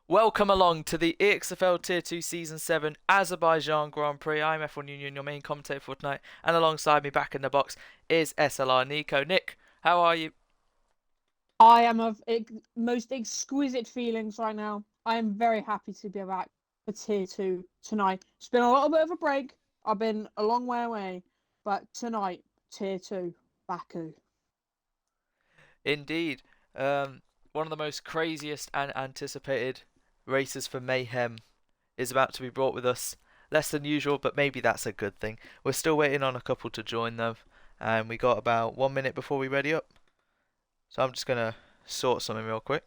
Welcome along to the EXFL Tier 2 Season 7 Azerbaijan Grand Prix. I'm F1 Union, your main commentator for tonight, and alongside me back in the box is SLR Nico. Nick, how are you? I am of most exquisite feelings right now. I am very happy to be back for Tier 2 tonight. It's been a little bit of a break. I've been a long way away. But tonight, Tier 2, Baku. Indeed, one of the most craziest and anticipated races for Mayhem is about to be brought with us. Less than usual, but maybe that's a good thing. We're still waiting on a couple to join them, and we got about 1 minute before we ready up. So I'm just going to sort something real quick.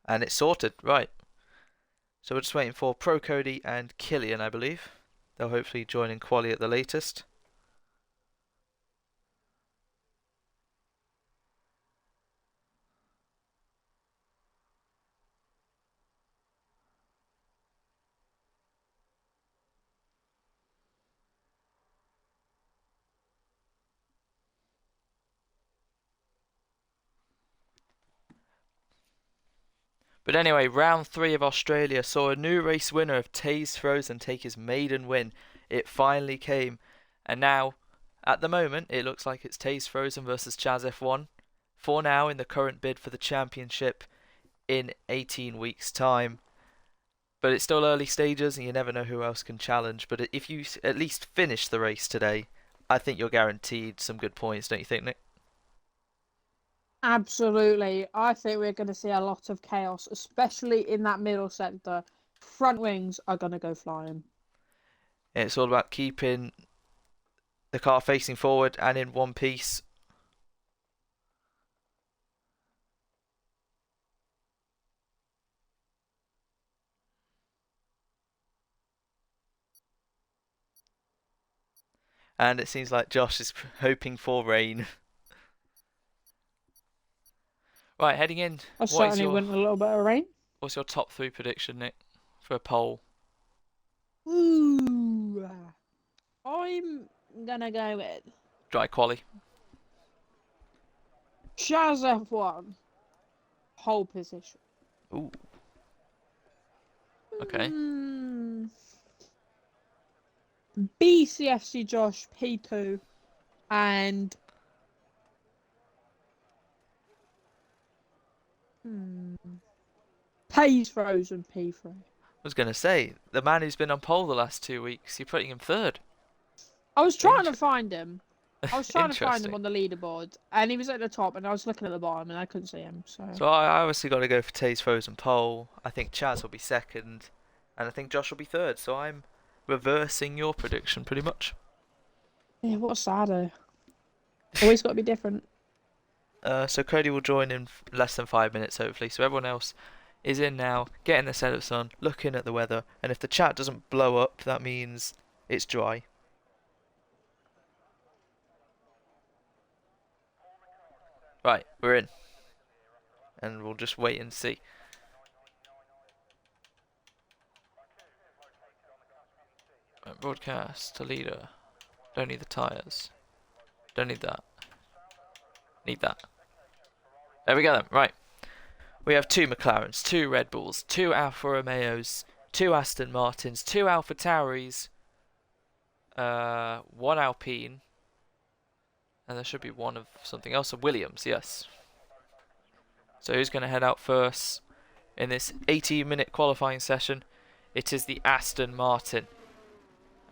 And it's sorted, right. So we're just waiting for Pro Cody and Killian, I believe. They'll hopefully join in quali at the latest. But anyway, round 3 of Australia saw a new race winner of T2S7 take his maiden win. It finally came. And now, at the moment, it looks like it's T2S7 versus Chaz F1. For now, in the current bid for the championship in 18 weeks' time. But it's still early stages and you never know who else can challenge. But if you at least finish the race today, I think you're guaranteed some good points, don't you think, Nick? Absolutely. I think we're going to see a lot of chaos, especially in that middle sector. Front wings are going to go flying. It's all about keeping the car facing forward and in one piece. And it seems like Josh is hoping for rain. Right, heading in. I certainly want a little bit of rain. What's your top 3 prediction, Nick, for a pole? Ooh. I'm going to go with Dry quali. Chaz F1. Pole position. Ooh. Okay. BCFC Josh P2 and Pays Frozen P3. I was going to say, the man who's been on pole the last 2 weeks, you're putting him third. I was trying to find him. I was trying to find him Interesting. on the leaderboard, and he was at the top, and I was looking at the bottom, and I couldn't see him. So I obviously got to go for Tay's Frozen pole. I think Chaz will be second, and I think Josh will be third. So I'm reversing your prediction pretty much. Yeah, what a saddo. Always got to be different. So Cody will join in less than 5 minutes, hopefully. So everyone else is in now, getting the setups on, looking at the weather, and if the chat doesn't blow up, that means it's dry. Right, we're in. And we'll just wait and see. Right, broadcast to leader. Don't need the tyres. Don't need that. Need that. There we go then. Right. We have 2 McLarens, 2 Red Bulls, 2 Alfa Romeos, 2 Aston Martins, 2 Alfa Tauris, 1 Alpine, and there should be one of something else, a Williams, yes. So who's going to head out first in this 18-minute qualifying session? It is the Aston Martin.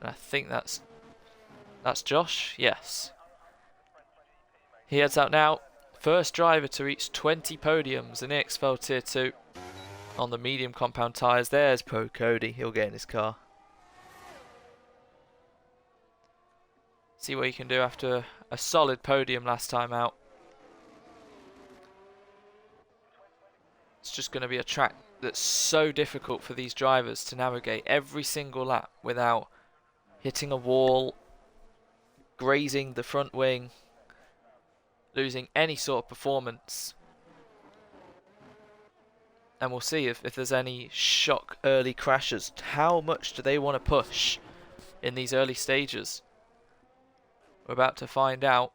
And I think that's Josh, yes. He heads out now. First driver to reach 20 podiums in EXFL Tier 2 on the medium compound tyres. There's Pro Cody. He'll get in his car. See what he can do after a solid podium last time out. It's just going to be a track that's so difficult for these drivers to navigate every single lap without hitting a wall, grazing the front wing, losing any sort of performance. And we'll see if there's any shock early crashes. How much do they want to push in these early stages? We're about to find out.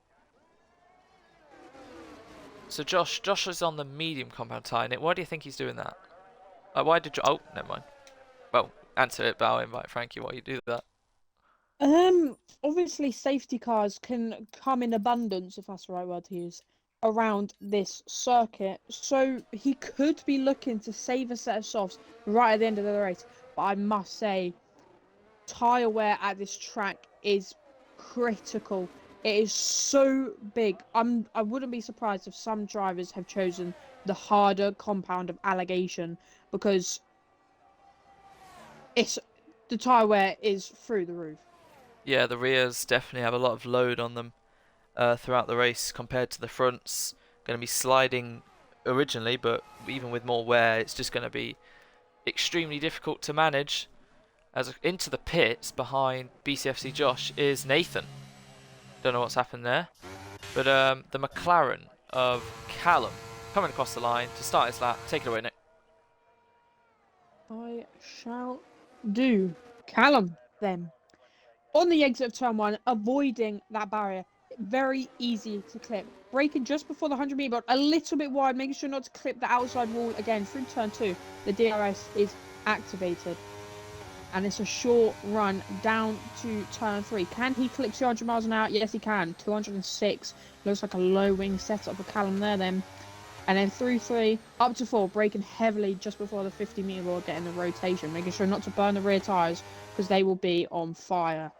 So Josh is on the medium compound tyre. Nick, why do you think he's doing that? Why did you? Oh, never mind. Well, answer it, but I'll invite Frankie while you do that. Obviously safety cars can come in abundance, if that's the right word to use, around this circuit. So he could be looking to save a set of softs right at the end of the race. But I must say, tyre wear at this track is critical. It is so big. I wouldn't be surprised if some drivers have chosen the harder compound of allegation because the tyre wear is through the roof. Yeah, the rears definitely have a lot of load on them throughout the race compared to the fronts. Going to be sliding originally, but even with more wear, it's just going to be extremely difficult to manage. As into the pits behind BCFC Josh is Nathan. Don't know what's happened there, but the McLaren of Callum coming across the line to start his lap. Take it away, Nick. I shall do. Callum, then. On the exit of turn 1, avoiding that barrier. Very easy to clip. Braking just before the 100-meter mark, a little bit wide, making sure not to clip the outside wall again through turn 2. The DRS is activated. And it's a short run down to turn 3. Can he clip 200 miles an hour? Yes, he can. 206. Looks like a low wing setup for Callum there then. And then through 3, up to 4, braking heavily just before the 50-meter wall, getting the rotation, making sure not to burn the rear tyres because they will be on fire.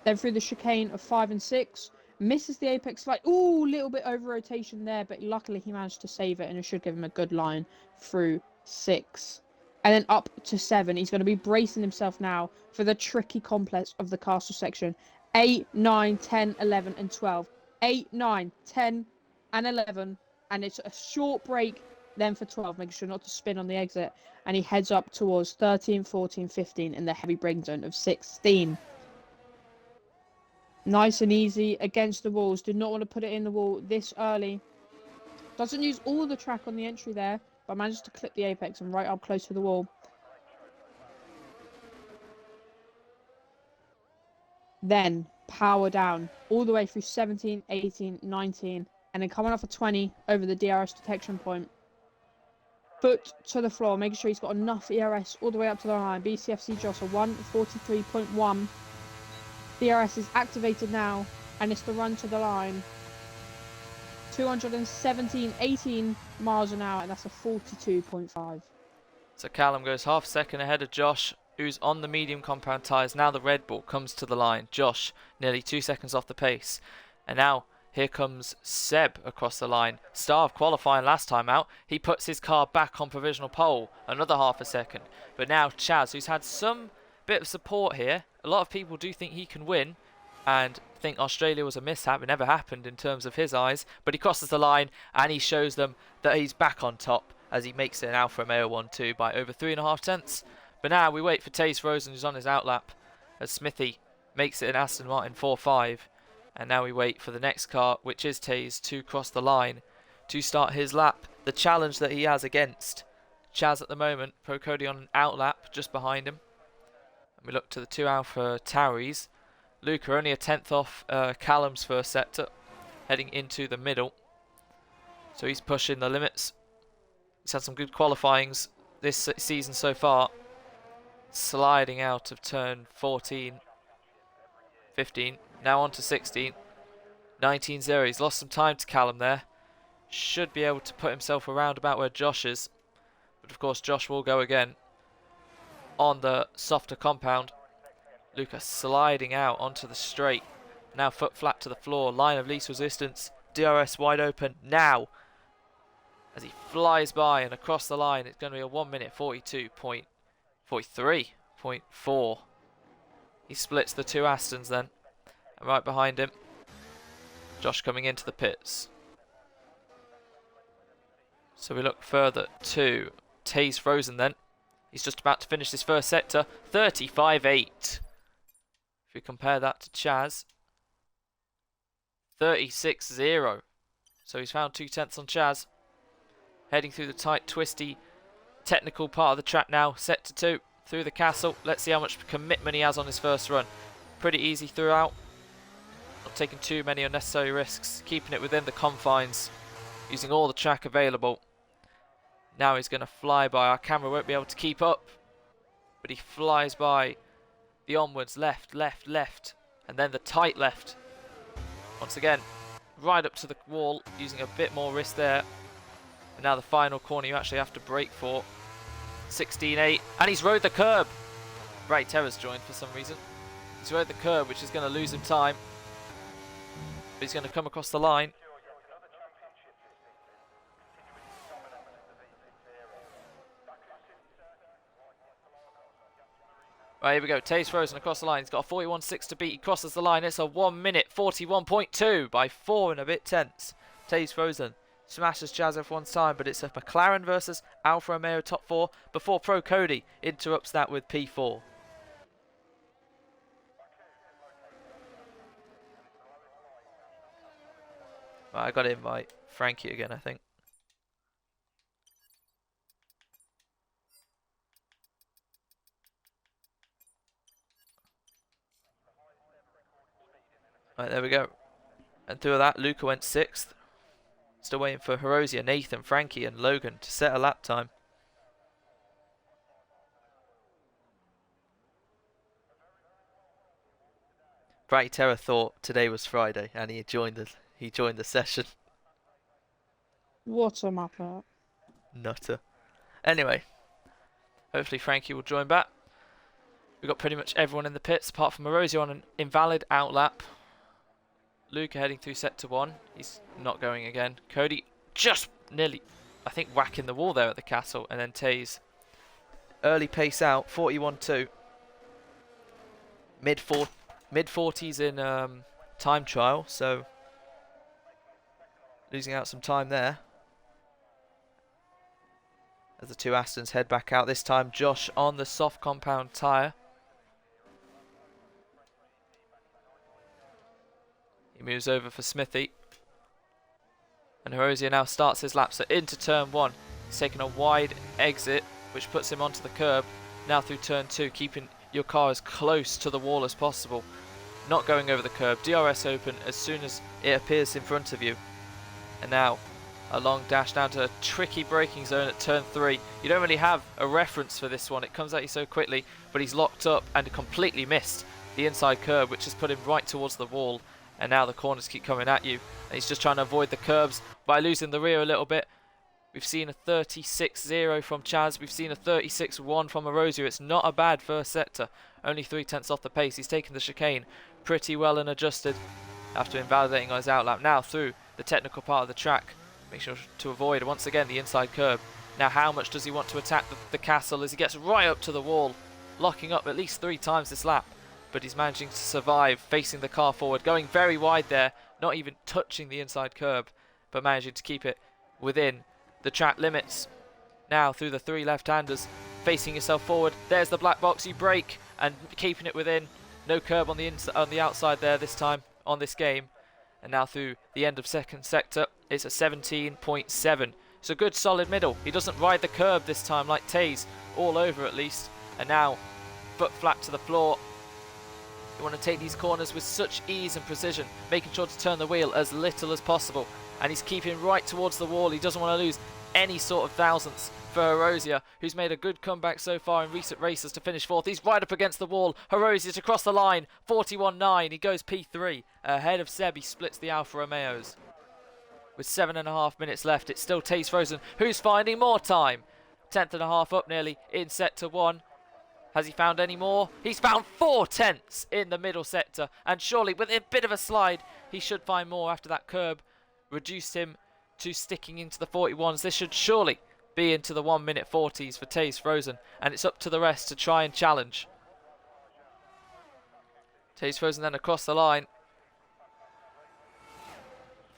Then through the chicane of 5 and 6, misses the apex slight. Ooh, little bit over rotation there, but luckily he managed to save it and it should give him a good line through 6. And then up to 7, he's going to be bracing himself now for the tricky complex of the castle section. 8, 9, 10, 11 and 12. 8, 9, 10 and 11. And it's a short break then for 12, making sure not to spin on the exit. And he heads up towards 13, 14, 15 in the heavy braking zone of 16. Nice and easy against the walls. Did not want to put it in the wall this early. Doesn't use all the track on the entry there, but managed to clip the apex and right up close to the wall. Then power down all the way through 17, 18, 19, and then coming off a 20 over the DRS detection point. Foot to the floor, making sure he's got enough ERS all the way up to the line. BCFC Joss a 143.1. DRS is activated now, and it's the run to the line. 217, 18 miles an hour, and that's a 42.5. So Callum goes half a second ahead of Josh, who's on the medium compound tyres. Now the Red Bull comes to the line. Josh nearly 2 seconds off the pace. And now here comes Seb across the line. Star of qualifying last time out. He puts his car back on provisional pole. Another half a second. But now Chaz, who's had some bit of support here. A lot of people do think he can win and think Australia was a mishap. It never happened in terms of his eyes. But he crosses the line and he shows them that he's back on top as he makes it an Alfa Romeo 1-2 by over 3.5 tenths. But now we wait for Taze Rosen, who's on his outlap, as Smithy makes it an Aston Martin 4-5. And now we wait for the next car, which is Taze, to cross the line to start his lap. The challenge that he has against Chaz at the moment. Pro Cody on an outlap just behind him. And we look to the 2 Alpha Tauris. Luca only a tenth off Callum's first sector, heading into the middle. So he's pushing the limits. He's had some good qualifyings this season so far. Sliding out of turn 14, 15, now on to 16, 19-0. He's lost some time to Callum there. Should be able to put himself around about where Josh is. But of course Josh will go again on the softer compound. Lucas sliding out onto the straight. Now foot flat to the floor. Line of least resistance. DRS wide open now. As he flies by and across the line, it's going to be a 1 minute 43.4. He splits the 2 Astons then. And right behind him, Josh coming into the pits. So we look further to Taze Frozen then. He's just about to finish his first sector. 35.8. If we compare that to Chaz, 36.0. So he's found 2 tenths on Chaz. Heading through the tight, twisty, technical part of the track now. Sector 2 through the castle. Let's see how much commitment he has on his first run. Pretty easy throughout. Not taking too many unnecessary risks. Keeping it within the confines. using all the track available. Now he's going to fly by. Our camera won't be able to keep up, but he flies by the onwards, left, left, left, and then the tight left. Once again, right up to the wall, using a bit more risk there. And now the final corner you actually have to brake for. 16.8, and he's rode the curb. Bright Terror's joined for some reason. He's rode the curb, which is going to lose him time. But he's going to come across the line. Right, here we go. Taze Frozen across the line. He's got a 41.6 to beat. He crosses the line. It's a 1 minute 41.2 by 4 and a bit tenths. Taze Frozen smashes Jazz F1's time, but it's a McLaren versus Alfa Romeo top 4 before Pro Cody interrupts that with P4. Right, I got to invite Frankie again, I think. Right, there we go. And through that, Luca went 6th. Still waiting for Hirosia, Nathan, Frankie and Logan to set a lap time. Brighty Terror thought today was Friday and he joined the session. What a mapper. Nutter. Anyway, hopefully Frankie will join back. We've got pretty much everyone in the pits apart from Hirosia on an invalid outlap. Luca heading through sector 1. He's not going again. Cody just nearly, I think, whacking the wall there at the castle. And then Taze. Early pace out, 41.2. Mid-40s in time trial, so losing out some time there. As the two Astons head back out. This time Josh on the soft compound tyre. He moves over for Smithy. And Hirosia now starts his lap. So into turn 1. He's taking a wide exit, which puts him onto the curb. Now through turn 2, keeping your car as close to the wall as possible. Not going over the curb. DRS open as soon as it appears in front of you. And now a long dash down to a tricky braking zone at turn 3. You don't really have a reference for this one. It comes at you so quickly, but he's locked up and completely missed the inside curb, which has put him right towards the wall. And now the corners keep coming at you. And he's just trying to avoid the curbs by losing the rear a little bit. We've seen a 36.0 from Chaz. We've seen a 36.1 from Hirosia. It's not a bad first sector. Only 3 tenths off the pace. He's taken the chicane pretty well and adjusted after invalidating on his outlap. Now through the technical part of the track. Make sure to avoid once again the inside curb. Now how much does he want to attack the castle as he gets right up to the wall, locking up at least 3 times this lap. But he's managing to survive, facing the car forward, going very wide there, not even touching the inside curb, but managing to keep it within the track limits. Now through the 3 left-handers, facing yourself forward. There's the black box. You brake and keeping it within. No curb on the outside there this time on this game. And now through the end of second sector, it's a 17.7. It's a good solid middle. He doesn't ride the curb this time like Taze, all over at least. And now foot flat to the floor. You want to take these corners with such ease and precision, making sure to turn the wheel as little as possible. And he's keeping right towards the wall. He doesn't want to lose any sort of thousandths for Hirosia, who's made a good comeback so far in recent races to finish 4th. He's right up against the wall. Hirosia to cross the line, 41.9. He goes P3 ahead of Seb. He splits the Alfa Romeos. With 7.5 minutes left, it's still Taze Frozen, who's finding more time. 10th and a half up nearly in sector 1. Has he found any more? He's found 4 tenths in the middle sector, and surely with a bit of a slide he should find more after that curb reduced him to sticking into the 41s. This should surely be into the 1 minute 40s for Taze Frozen, and it's up to the rest to try and challenge. Taze Frozen then across the line.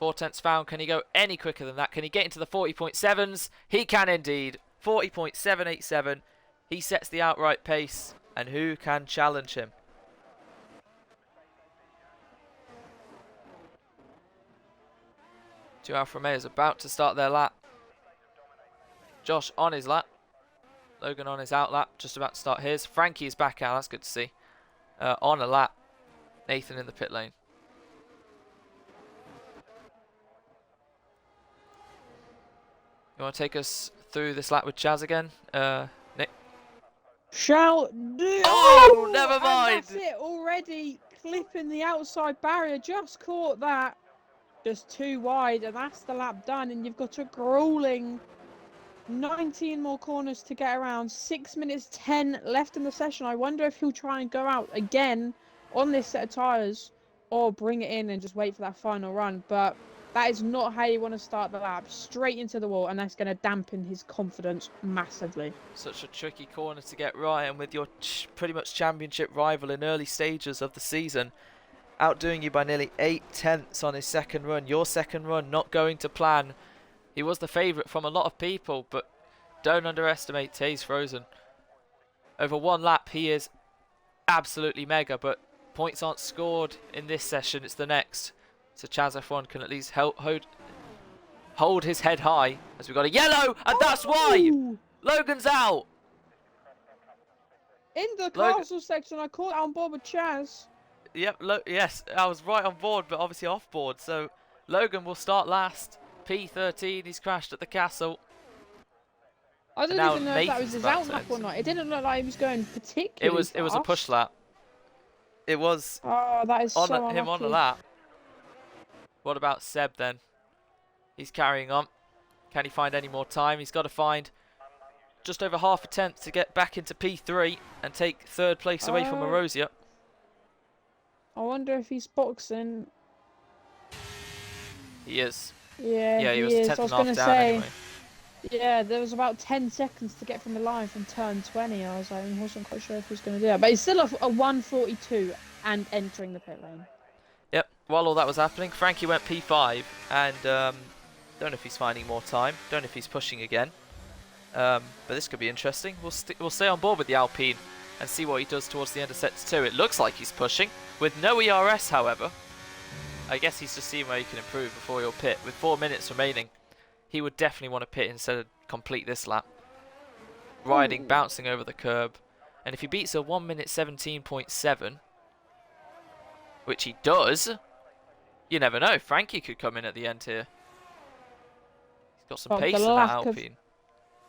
4 tenths found. Can he go any quicker than that? Can he get into the 40.7s? He can indeed. 40.787. He sets the outright pace, and who can challenge him? Two Alfa Romeos about to start their lap. Josh on his lap. Logan on his out lap, just about to start his. Frankie is back out, that's good to see. On a lap. Nathan in the pit lane. You want to take us through this lap with Chaz again, Nick? Shall do. Oh, never And mind. that's it already. Clipping the outside barrier. Just caught that. Just too wide, and that's the lap done. And you've got a grueling 19 more corners to get around. 6 minutes 10 left in the session. I wonder if he'll try and go out again on this set of tyres or bring it in and just wait for that final run. But that is not how you want to start the lap. Straight into the wall, and that's going to dampen his confidence massively. Such a tricky corner to get right, and with your pretty much championship rival in early stages of the season outdoing you by nearly 8/10 on his second run. Your second run not going to plan. He was the favourite from a lot of people, but don't underestimate Taze Frozen. Over one lap, he is absolutely mega, but points aren't scored in this session, it's the next. So Chaz F1 can at least hold his head high, as we've got a yellow, and that's why! Logan's out! In the castle section, I caught on board with Chaz. Yep, yes, I was right on board, but obviously off board. So Logan will start last. P13, he's crashed at the castle. I don't even know if that was his out lap or not. It didn't look like he was going particularly fast. It was a push lap. It was that is on so him on the lap. What about Seb then? He's carrying on. Can he find any more time? He's got to find just over half a tenth to get back into P3 and take third place away from Erosia. I wonder if he's boxing. He is. Yeah, he was a tenth and a half down anyway. Yeah, there was about 10 seconds to get from the line from turn 20. I wasn't quite sure if he was going to do that. But he's still a 142 and entering the pit lane. Yep, while all that was happening, Frankie went P5 and don't know if he's finding more time. Don't know if he's pushing again. But this could be interesting. We'll stay on board with the Alpine and see what he does towards the end of sets 2. It looks like he's pushing. With no ERS, however. I guess he's just seeing where he can improve before he'll pit. With 4 minutes remaining, he would definitely want to pit instead of complete this lap. Riding, bouncing over the curb. And if he beats a 1 minute 17.7, which he does, you never know. Frankie could come in at the end here. He's got some pace in that Alpine.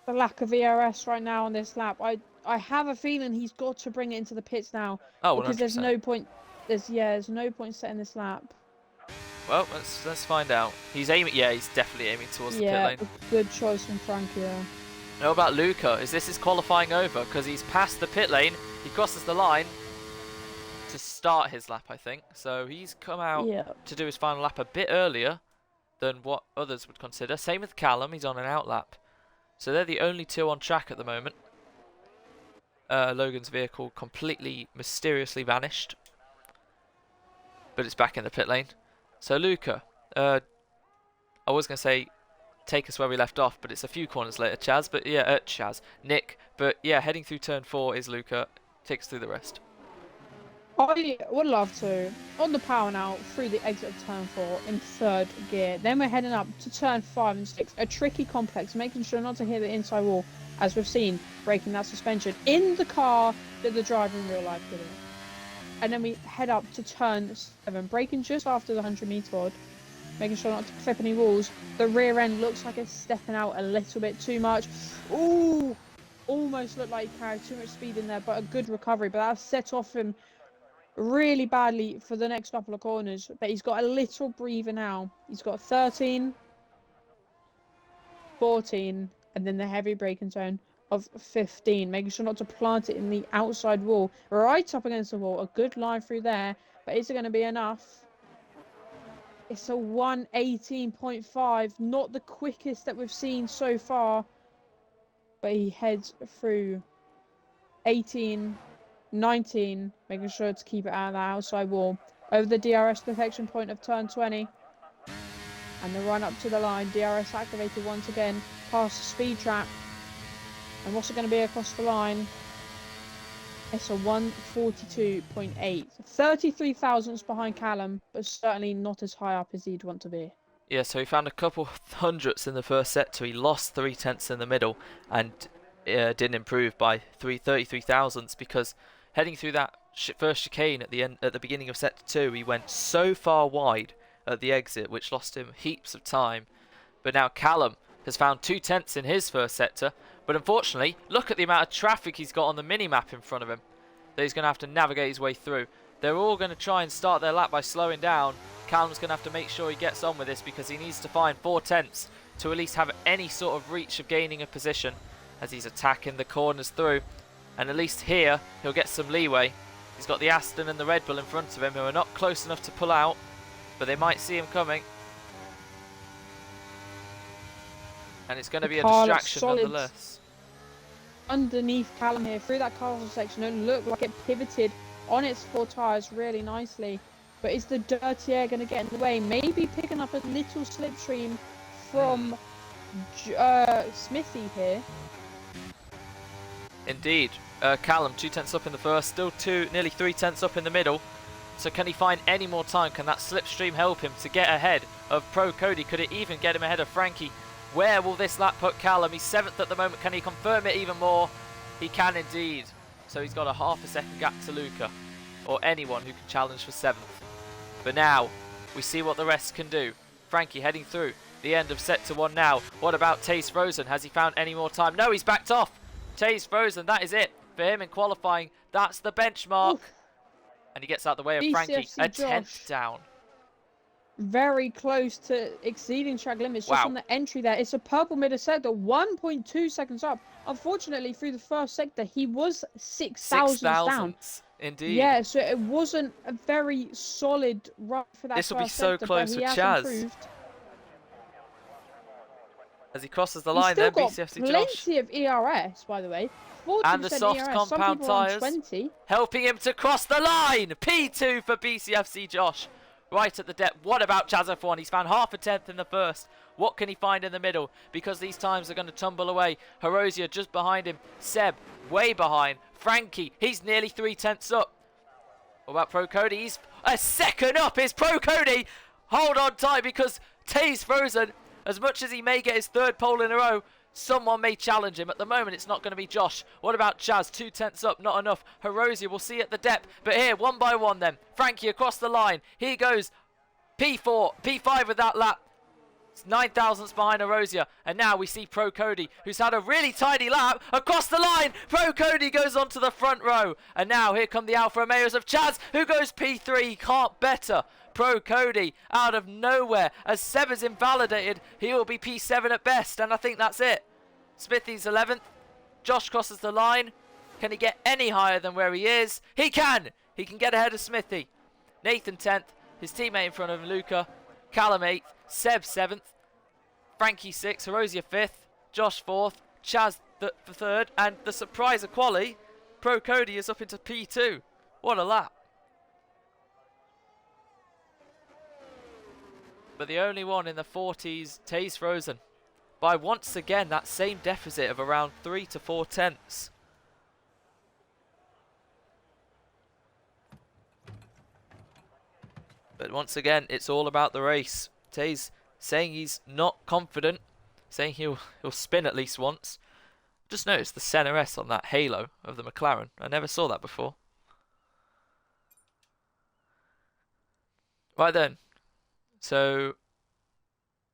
The lack of ERS right now on this lap. I have a feeling he's got to bring it into the pits now. Oh, 100%. Because there's no point. There's no point setting this lap. Well, let's find out. He's aiming. Yeah, he's definitely aiming towards the pit lane. Yeah, good choice from Frankie there. How about Luca? Is this his qualifying over? Because he's passed the pit lane. He crosses the line to start his lap, I think. So he's come out to do his final lap a bit earlier than what others would consider. Same with Callum. He's on an out lap. So they're the only two on track at the moment. Logan's vehicle completely mysteriously vanished. But it's back in the pit lane. So Luca, I was going to say take us where we left off, but it's a few corners later, Chaz. But yeah, Nick. But yeah, heading through turn 4 is Luca. Take us through the rest. I would love to. On the power now, through the exit of turn 4 in third gear. Then we're heading up to turn 5 and 6. A tricky complex, making sure not to hit the inside wall, as we've seen, breaking that suspension in the car that the driver in real life did it. And then we head up to turn 7, braking just after the 100-metre odd, making sure not to clip any walls. The rear end looks like it's stepping out a little bit too much. Ooh, almost looked like he carried too much speed in there, but a good recovery. But that set off him really badly for the next couple of corners. But he's got a little breather now. He's got 13, 14, and then the heavy braking zone of 15, making sure not to plant it in the outside wall, right up against the wall. A good line through there, but is it going to be enough? It's a 1:18.5, not the quickest that we've seen so far, but he heads through 18, 19, making sure to keep it out of the outside wall, over the DRS protection point of turn 20, and the run up to the line. DRS activated once again, past the speed trap. And what's it going to be across the line? It's a 1:42.8. 33 thousandths behind Callum, but certainly not as high up as he'd want to be. Yeah, so he found a couple hundredths in the first set, so he lost 3 tenths in the middle and didn't improve by 33 thousandths, because heading through that first chicane at the beginning of set 2, he went so far wide at the exit, which lost him heaps of time. But now Callum has found 2/10 in his first sector, but unfortunately, look at the amount of traffic he's got on the mini-map in front of him that he's going to have to navigate his way through. They're all going to try and start their lap by slowing down. Callum's going to have to make sure he gets on with this because he needs to find 4/10 to at least have any sort of reach of gaining a position as he's attacking the corners through. And at least here, he'll get some leeway. He's got the Aston and the Red Bull in front of him who are not close enough to pull out, but they might see him coming. And it's going to be a distraction nonetheless. Underneath Callum here, through that castle section, it looked like it pivoted on its 4 tyres really nicely. But is the dirty air going to get in the way? Maybe picking up a little slipstream from Smithy here. Indeed. Callum 2/10 up in the first, still nearly 3/10 up in the middle. So can he find any more time? Can that slipstream help him to get ahead of Pro Cody? Could it even get him ahead of Frankie? Where will this lap put Callum? He's 7th at the moment. Can he confirm it even more? He can indeed. So he's got a half a second gap to Luca, or anyone who can challenge for 7th. But now we see what the rest can do. Frankie heading through the end of sector 1 now. What about Taze Frozen? Has he found any more time? No, he's backed off. Taze Frozen, that is it for him in qualifying. That's the benchmark. Oof. And he gets out the way of Frankie. A 10th down. Very close to exceeding track limits just Wow. on the entry there. It's a purple middle sector, 1.2 seconds up. Unfortunately, through the first sector, he was 6,000 down. Indeed. Yeah, so it wasn't a very solid run for that This will be first so sector, close but with he has Chaz. improved. As he crosses the He's line still there, got BCFC Josh. plenty of ERS, by the way. 40% And the soft ERS. Some compound people are on tyres. 20. Helping him to cross the line. P2 for BCFC Josh. Right at the depth. What about Chaz F1? He's found half a 10th in the first. What can he find in the middle? Because these times are going to tumble away. Horosia just behind him. Seb way behind. Frankie, he's nearly 3/10 up. What about Pro Cody? He's a second up. Is Pro Cody. Hold on tight because Taze Frozen, as much as he may get his 3rd pole in a row, someone may challenge him. At the moment, it's not going to be Josh. What about Chaz? 2/10 up, not enough. Horosia, we'll see at the depth. But here, one by one then. Frankie across the line. Here goes P4, P5 with that lap. It's 9 thousandths behind Horosia. And now we see Pro Cody, who's had a really tidy lap. Across the line, Pro Cody goes onto the front row. And now here come the Alfa Romeos of Chaz, who goes P3. Can't better. Pro Cody out of nowhere. As Seb is invalidated, he will be P7 at best. And I think that's it. Smithy's 11th. Josh crosses the line. Can he get any higher than where he is? He can! He can get ahead of Smithy. Nathan 10th. His teammate in front of him, Luca. Callum 8th. Seb 7th. Frankie 6th. Horosia 5th. Josh 4th. Chaz 3rd. And the surprise of quali, Pro Cody is up into P2. What a lap. But the only one in the 40s, Taze Frozen. By once again that same deficit of around 3 to 4/10. But once again, it's all about the race. Taze saying he's not confident, saying he'll spin at least once. Just notice the center S on that halo of the McLaren. I never saw that before. Right then. So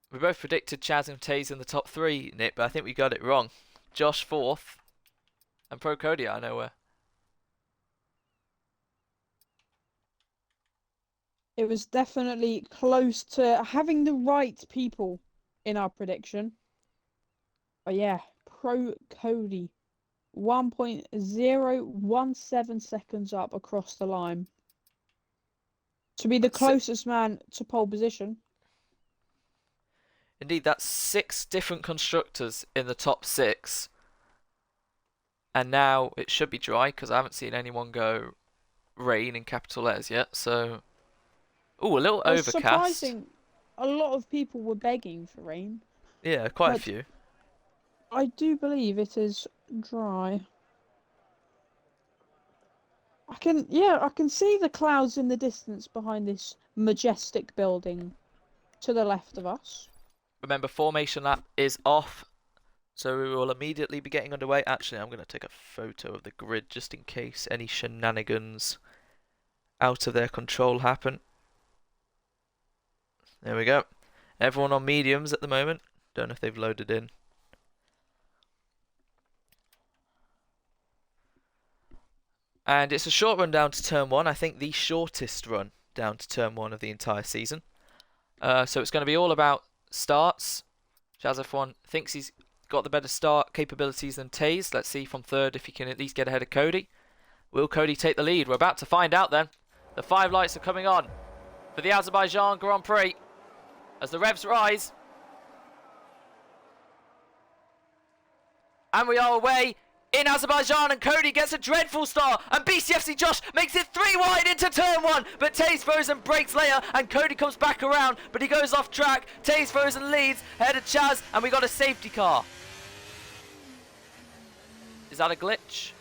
we both predicted Chaz and Taze in the top 3, Nick, but I think we got it wrong. Josh 4th, and Pro Cody out of nowhere. It was definitely close to having the right people in our prediction. But yeah, Pro Cody, 1.017 seconds up across the line. To be the closest man to pole position. Indeed, that's 6 different constructors in the top 6. And now it should be dry because I haven't seen anyone go rain in capital letters yet. So, oh, a little overcast. Surprising, a lot of people were begging for rain. Yeah, quite a few. I do believe it is dry. I can see the clouds in the distance behind this majestic building to the left of us. Remember, formation lap is off, so we will immediately be getting underway. Actually, I'm going to take a photo of the grid just in case any shenanigans out of their control happen. There we go. Everyone on mediums at the moment. Don't know if they've loaded in. And it's a short run down to turn 1. I think the shortest run down to turn 1 of the entire season. So it's going to be all about starts. Jazz1 thinks he's got the better start capabilities than Taze. Let's see from third if he can at least get ahead of Cody. Will Cody take the lead? We're about to find out then. The 5 lights are coming on for the Azerbaijan Grand Prix as the revs rise. And we are away in Azerbaijan, and Cody gets a dreadful start, and BCFC Josh makes it 3 wide into turn 1, but Taze Frozen breaks later, and Cody comes back around, but he goes off track. Taze Frozen leads ahead of Chaz, and we got a safety car. Is that a glitch?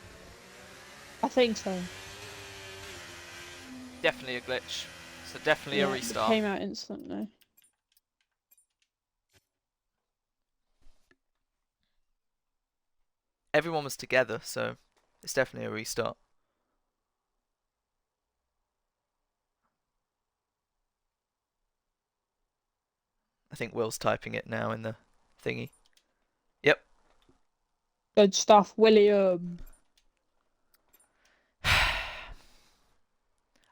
I think so. Definitely a glitch. So definitely a restart. It came out instantly. Everyone was together, so it's definitely a restart. I think Will's typing it now in the thingy. Yep. Good stuff, William.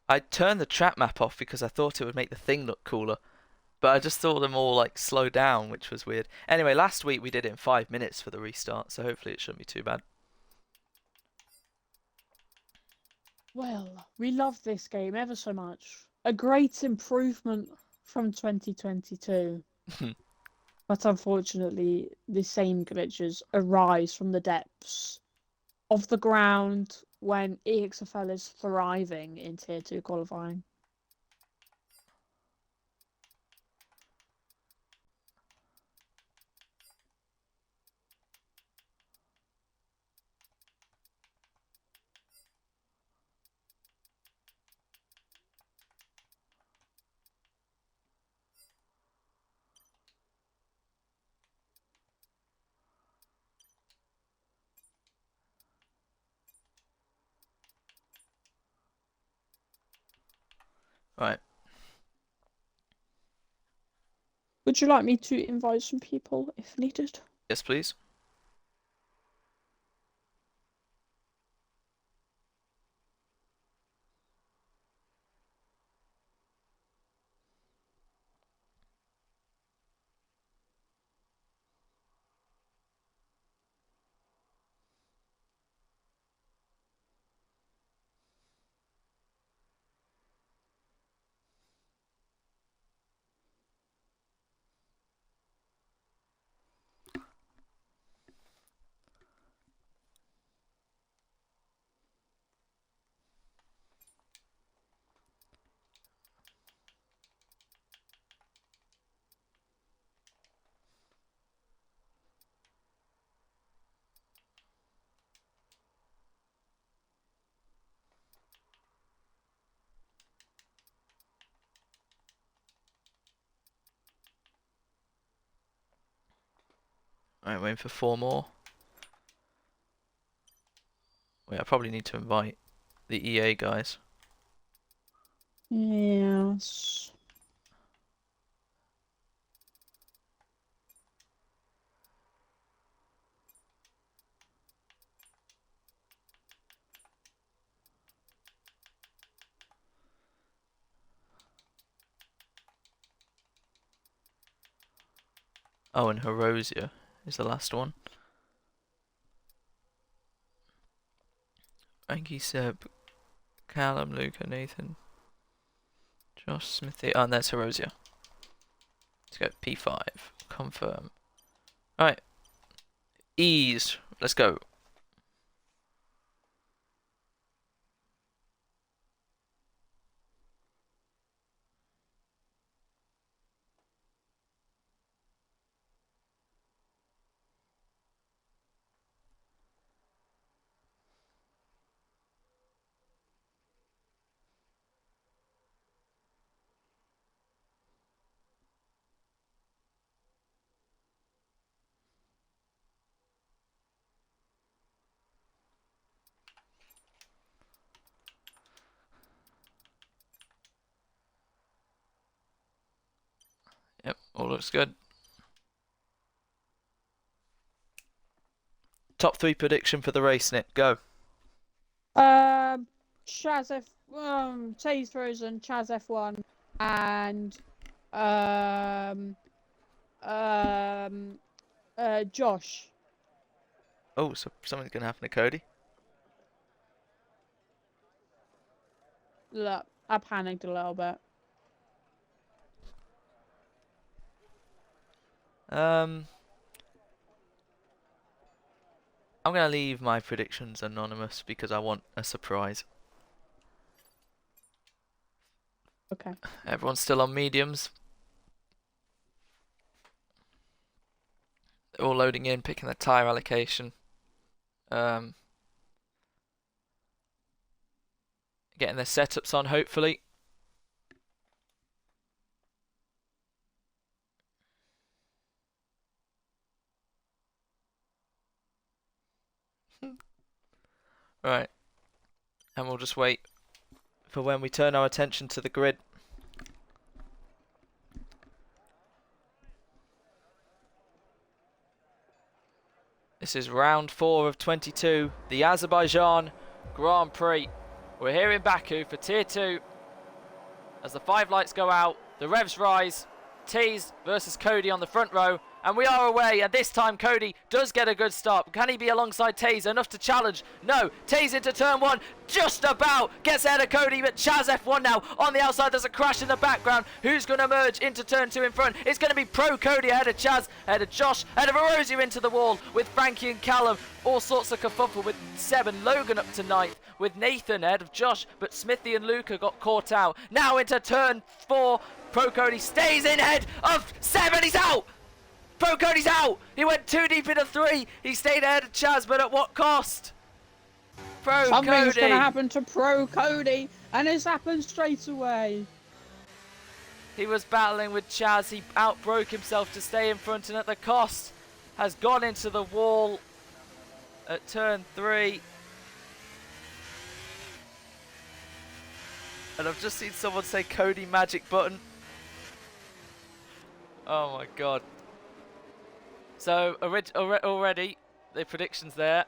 I turned the track map off because I thought it would make the thing look cooler. But I just thought them all like slow down, which was weird. Anyway, last week we did it in 5 minutes for the restart, so hopefully it shouldn't be too bad. Well, we love this game ever so much. A great improvement from 2022. But unfortunately, the same glitches arise from the depths of the ground when EXFL is thriving in Tier 2 qualifying. Right. Would you like me to invite some people if needed? Yes, please. Alright, waiting for 4 more. Wait, I probably need to invite the EA guys. Yes. Oh, and Herosia is the last one. Angie, Seb, Callum, Luca, Nathan, Josh, Smithy. Oh, and there's Herosia. Let's go P5. Confirm. Alright. Ease. Let's go. Yep, all looks good. Top 3 prediction for the race, Nick. Go. Chaz F. Taze Frozen, Chaz F1, and um, Josh. Oh, so something's going to happen to Cody. Look, I panicked a little bit. I'm going to leave my predictions anonymous because I want a surprise. Okay. Everyone's still on mediums. They're all loading in, picking their tyre allocation. Getting their setups on, hopefully. Right. And we'll just wait for when we turn our attention to the grid. This is round 4 of 22, the Azerbaijan Grand Prix. We're here in Baku for Tier 2. As the 5 lights go out, the revs rise. Tees versus Cody on the front row. And we are away, and this time Cody does get a good start. Can he be alongside Taze enough to challenge? No, Taze into turn 1, just about gets ahead of Cody, but Chaz F1 now on the outside. There's a crash in the background. Who's going to merge into turn 2 in front? It's going to be Pro Cody ahead of Chaz, ahead of Josh, ahead of Erosia into the wall with Frankie and Callum. All sorts of kerfuffle with 7, Logan up to 9th, with Nathan ahead of Josh, but Smithy and Luca got caught out. Now into turn 4, Pro Cody stays in ahead of 7, he's out! Pro Cody's out! He went too deep into 3. He stayed ahead of Chaz, but at what cost? Something's going to happen to Pro Cody, and it's happened straight away. He was battling with Chaz. He outbroke himself to stay in front, and at the cost has gone into the wall at turn 3. And I've just seen someone say Cody magic button. Oh my god. So already the predictions there,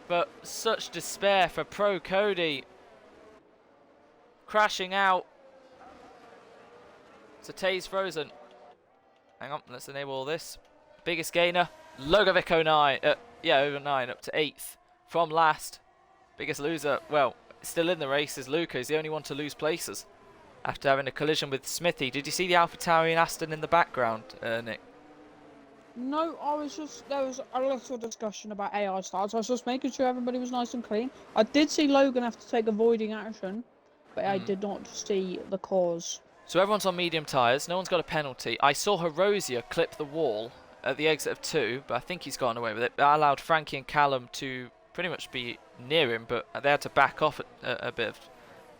but such despair for Pro Cody. Crashing out. So Taze frozen. Hang on, let's enable all this. Biggest gainer, Logovic 09. Over 9 up to 8th from last. Biggest loser, well, still in the race is Luca. He's the only one to lose places after having a collision with Smithy. Did you see the AlphaTauri and Aston in the background, Nick? No, there was a little discussion about AI styles. I was just making sure everybody was nice and clean. I did see Logan have to take avoiding action, but I did not see the cause. So everyone's on medium tyres, no one's got a penalty. I saw Erosia clip the wall at the exit of 2, but I think he's gotten away with it. That allowed Frankie and Callum to pretty much be near him, but they had to back off at a bit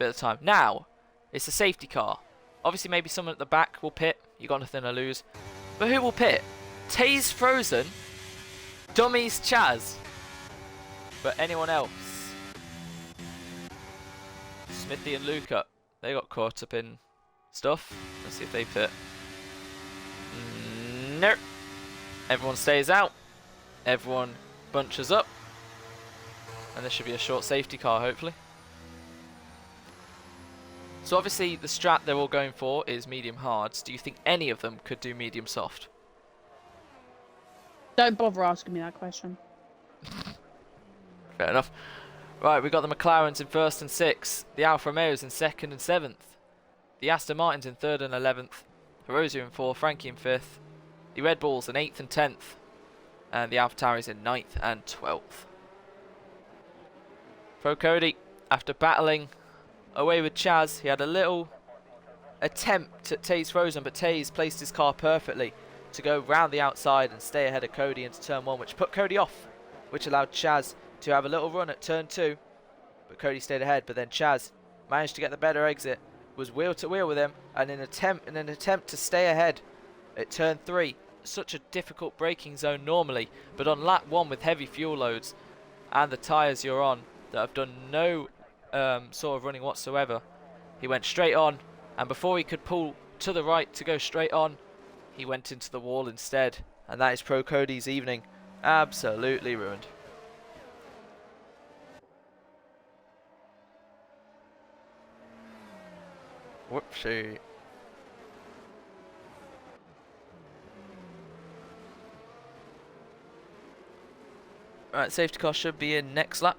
of time. Now, it's a safety car. Obviously maybe someone at the back will pit, you got nothing to lose. But who will pit? Taze frozen, Dummies Chaz. But anyone else? Smithy and Luca, they got caught up in stuff. Let's see if they pit. Nope. Everyone stays out. Everyone bunches up. And there should be a short safety car, hopefully. So obviously the strat they're all going for is medium hards. Do you think any of them could do medium soft? Don't bother asking me that question. Fair enough. Right, we got the McLarens in 1st and 6th. The Alfa Romeos in 2nd and 7th. The Aston Martins in 3rd and 11th. Erosia in 4th, Frankie in 5th. The Red Bulls in 8th and 10th. And the AlphaTauris in 9th and 12th. Pro Cody, after battling away with Chaz, he had a little attempt at Taze frozen, but Taze placed his car perfectly to go round the outside and stay ahead of Cody into turn 1, which put Cody off, which allowed Chaz to have a little run at turn 2, but Cody stayed ahead. But then Chaz managed to get the better exit, was wheel to wheel with him, and in an attempt to stay ahead at turn 3, such a difficult braking zone normally, but on lap 1 with heavy fuel loads and the tyres you're on that have done no sort of running whatsoever, he went straight on, and before he could pull to the right to go straight on, he went into the wall instead, and that is Pro Cody's evening absolutely ruined. Whoopsie. Right, safety car should be in next lap.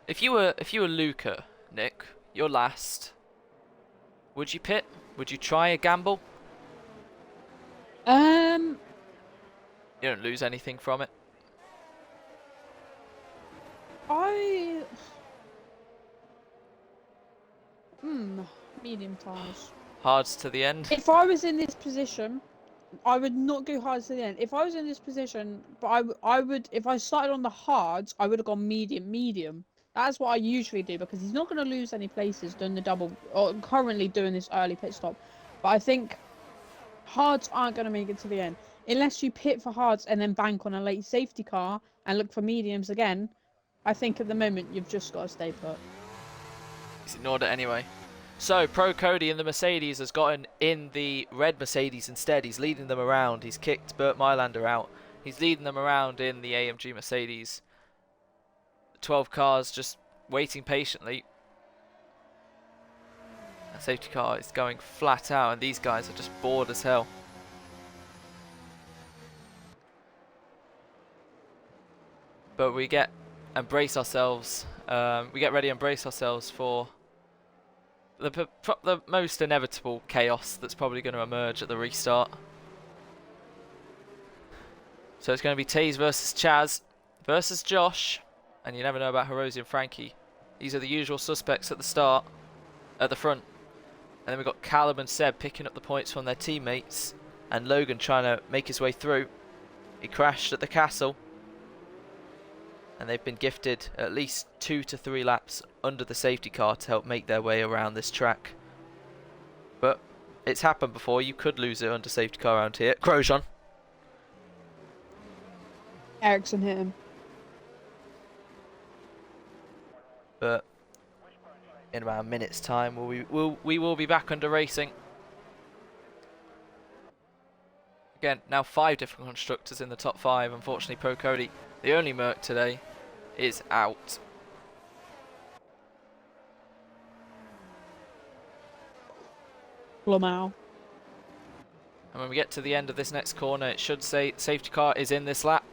If you were Luca, Nick, you're last. Would you pit? Would you try a gamble? Um, You don't lose anything from it. I medium tires. Hards to the end. If I was in this position, I would not go hard to the end. If I was in this position, but I would, if I started on the hards, I would have gone medium. That's what I usually do because he's not going to lose any places doing the double, or currently doing this early pit stop. But I think hards aren't going to make it to the end. Unless you pit for hards and then bank on a late safety car and look for mediums again, I think at the moment you've just got to stay put. He's ignored it anyway. So, Pro Cody in the Mercedes has gotten in the red Mercedes instead. He's leading them around. He's kicked Burt Mylander out. He's leading them around in the AMG Mercedes. 12 cars just waiting patiently. The safety car is going flat out and these guys are just bored as hell. But we get and brace ourselves. We get ready and brace ourselves for the most inevitable chaos that's probably going to emerge at the restart. So it's going to be Taze versus Chaz versus Josh, and you never know about Hiroshi and Frankie. These are the usual suspects at the start, at the front. And then we've got Callum and Seb picking up the points from their teammates, and Logan trying to make his way through. He crashed at the castle, and they've been gifted at least 2 to 3 laps under the safety car to help make their way around this track. But it's happened before. You could lose it under safety car around here. Grosjean. Ericsson hit him. But in about a minute's time, we will be back under racing. Again, now 5 different constructors in the top 5. Unfortunately, Pro Cody, the only Merc today, is out. Blamau. And when we get to the end of this next corner, it should say safety car is in this lap.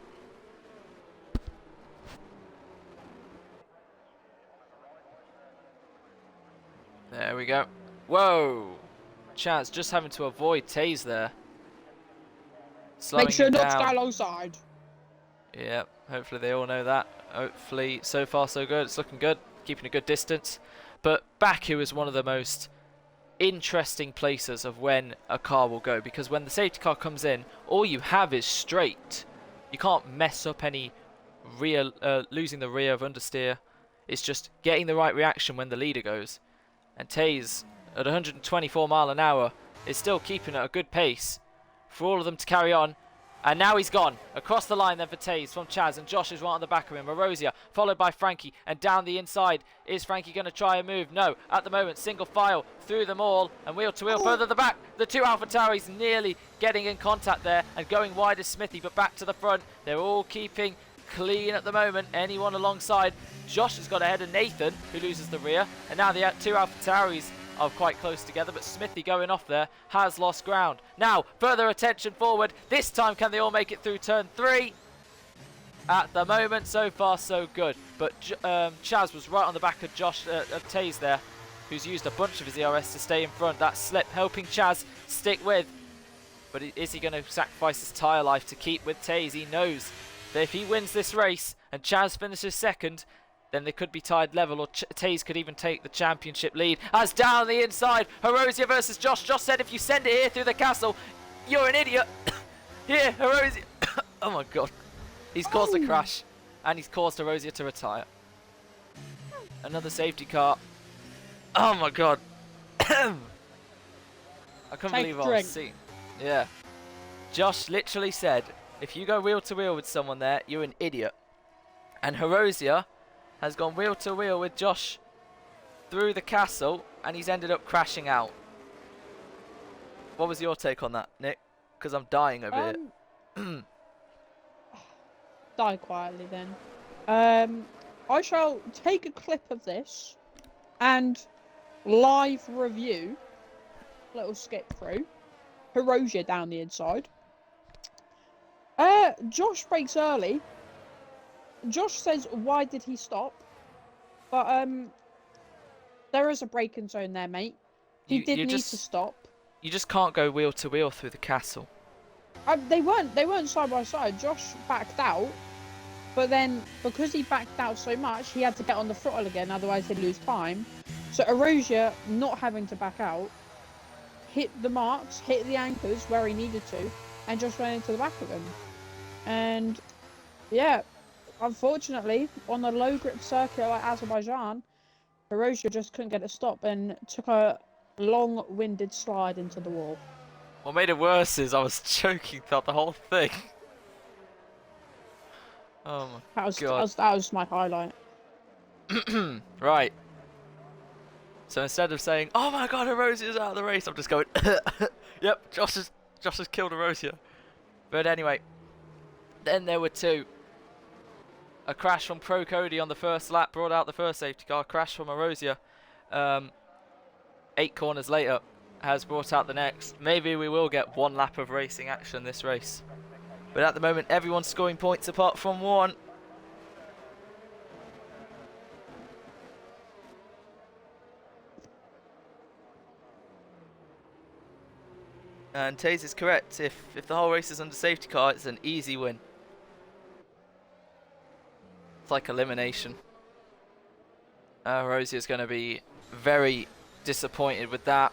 There we go. Whoa! Chaz just having to avoid Taze there. Slowing Make sure him not to down. go alongside. Yep, hopefully they all know that. Hopefully, so far so good. It's looking good, keeping a good distance. But Baku is one of the most interesting places of when a car will go, because when the safety car comes in, all you have is straight. You can't mess up any rear, losing the rear of understeer. It's just getting the right reaction when the leader goes. And Taze, at 124 mile an hour, is still keeping at a good pace for all of them to carry on. And now he's gone. Across the line then for Taze from Chaz, and Josh is right on the back of him. Marozia followed by Frankie, and down the inside. Is Frankie going to try a move? No. At the moment, single file through them all, and wheel to wheel further the back. The two AlphaTauris nearly getting in contact there and going wide as Smithy, but back to the front. They're all keeping clean at the moment. Anyone alongside. Josh has got ahead of Nathan, who loses the rear, and now the two AlphaTauris are quite close together, but Smithy going off there has lost ground. Now, further attention forward. This time, can they all make it through turn 3? At the moment, so far, so good. But Chaz was right on the back of Taze there, who's used a bunch of his ERS to stay in front. That slip helping Chaz stick with. But is he going to sacrifice his tyre life to keep with Taze? He knows that if he wins this race and Chaz finishes second, then they could be tied level, or Taze could even take the championship lead. As down the inside, Hiroshi versus Josh. Josh said if you send it here through the castle, you're an idiot. Here, Hiroshi. Oh my god. He's caused a crash, and he's caused Hiroshi to retire. Another safety car. Oh my god. I couldn't believe what I was seeing. Yeah. Josh literally said, if you go wheel to wheel with someone there, you're an idiot. And Hiroshi has gone wheel to wheel with Josh through the castle, and he's ended up crashing out. What was your take on that, Nick? Because I'm dying over here. Die quietly then. I shall take a clip of this and live review, little skip through. Hiroshia down the inside. Josh breaks early. Josh says, why did he stop? But there is a braking zone there, mate. He did need to stop. You just can't go wheel to wheel through the castle. They weren't side by side. Josh backed out, but then because he backed out so much, he had to get on the throttle again. Otherwise, he'd lose time. So Erosia, not having to back out, hit the marks, hit the anchors where he needed to, and just went into the back of him. And yeah, unfortunately, on the low grip circuit like Azerbaijan, Erosia just couldn't get a stop and took a long-winded slide into the wall. What made it worse is I was choking throughout the whole thing. Oh my god. That was my highlight. Right. So instead of saying, "Oh my god, Erosia's out of the race," I'm just going, "Yep, Josh has killed Erosia." But anyway, then there were two. A crash from Pro Cody on the first lap brought out the first safety car. Crash from Erosia, 8 corners later, has brought out the next. Maybe we will get 1 lap of racing action this race. But at the moment, everyone's scoring points apart from one. And Taze is correct. If the whole race is under safety car, it's an easy win. It's like elimination. Rosie is going to be very disappointed with that.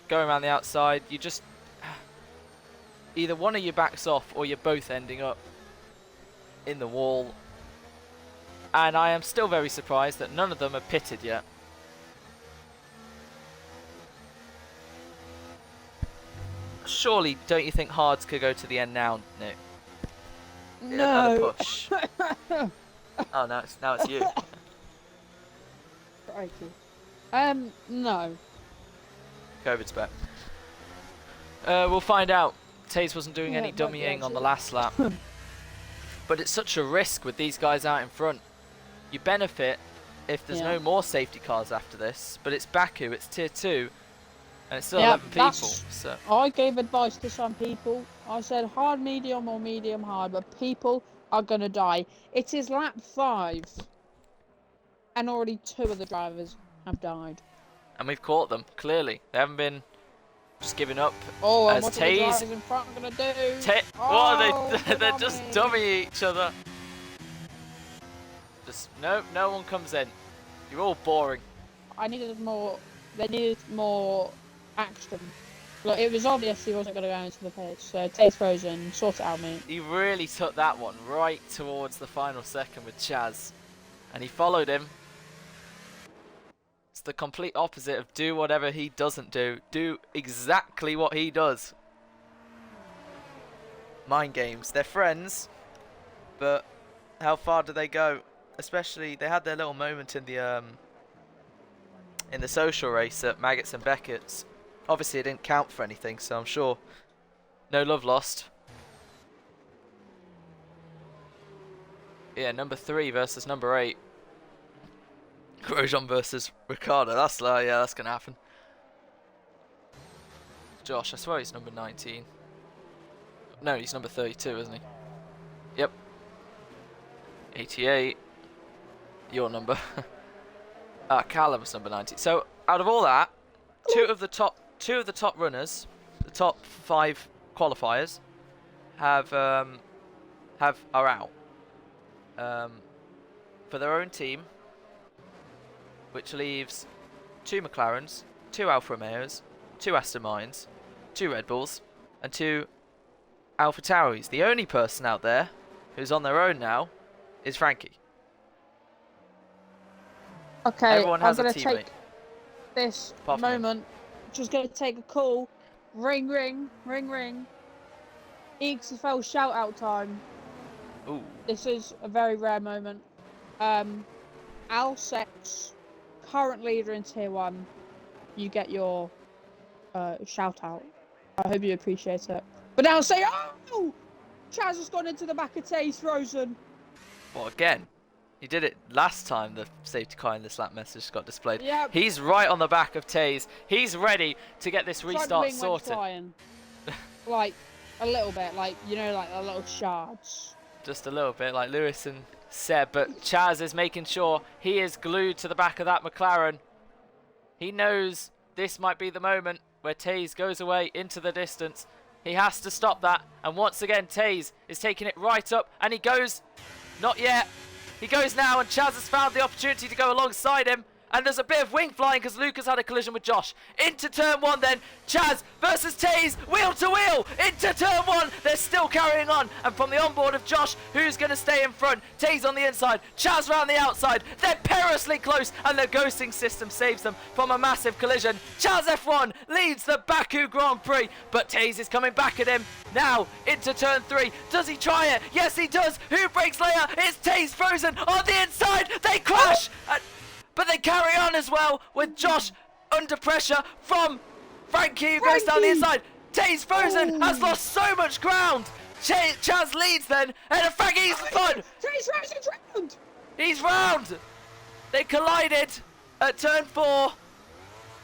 Going around the outside, you just... either one of you backs off or you're both ending up in the wall. And I am still very surprised that none of them are pitted yet. Surely, don't you think Hards could go to the end now, Nick? No. Another push. Oh, now it's you. Crikey. No. COVID's back. We'll find out. Taze wasn't doing any dummying on the last lap. But it's such a risk with these guys out in front. You benefit if there's no more safety cars after this, but it's Baku, it's tier 2, and it's still 11 people. So I gave advice to some people. I said hard medium or medium hard, but people are going to die. It is lap 5, and already 2 of the drivers have died. And we've caught them, clearly. They haven't been just giving up. Oh, and as what are the drivers in front going to do? What are they? They're just dummying each other. Just no one comes in. You're all boring. They needed more action. Look, it was obvious he wasn't going to go into the pitch, so Taze frozen, sort it out, mate. He really took that one right towards the final second with Chaz. And he followed him. It's the complete opposite of do whatever he doesn't do. Do exactly what he does. Mind games. They're friends, but how far do they go? Especially, they had their little moment in the social race at Maggots and Beckett's. Obviously, it didn't count for anything, so I'm sure no love lost. Yeah, number 3 versus number 8. Grosjean versus Ricardo. That's that's gonna happen. Josh, I swear he's number 19. No, he's number 32, isn't he? Yep. 88. Your number. Callum's number 90. So out of all that, two of the top runners, the top 5 qualifiers, are out for their own team, which leaves 2 McLarens, 2 Alfa Romeos, 2 Aston Martins, 2 Red Bulls, and 2 Alfa Tauris. The only person out there who's on their own now is Frankie. Okay, everyone has I'm a going to teammate. take this moment, just going to take a call. Ring, ring, ring, ring. EXFL shout out time. Ooh. This is a very rare moment. Al Sex, current leader in tier 1, you get your shout out. I hope you appreciate it. But now say, oh! Chaz has gone into the back of Taze frozen. What, again? He did it last time the safety car in this lap message got displayed. Yep. He's right on the back of Taze. He's ready to get this restart sorted. Like, a little bit, like, you know, like a little shards. Just a little bit, like Lewis and Seb, but Chaz is making sure he is glued to the back of that McLaren. He knows this might be the moment where Taze goes away into the distance. He has to stop that, and once again Taze is taking it right up, and he goes, not yet. He goes now, and Chaz has found the opportunity to go alongside him. And there's a bit of wing flying because Luca's had a collision with Josh. Into turn 1 then. Chaz versus Taze. Wheel to wheel. Into turn 1. They're still carrying on. And from the onboard of Josh, who's going to stay in front? Taze on the inside. Chaz round the outside. They're perilously close. And the ghosting system saves them from a massive collision. Chaz F1 leads the Baku Grand Prix. But Taze is coming back at him. Now into turn 3. Does he try it? Yes, he does. Who breaks layer? It's Taze Frozen on the inside. They crash. But they carry on as well with Josh under pressure from Frankie who goes down the inside. Taze Frozen has lost so much ground. Chaz leads then, and Frankie's fun. Taze Frozen's round. He's round. They collided at turn 4,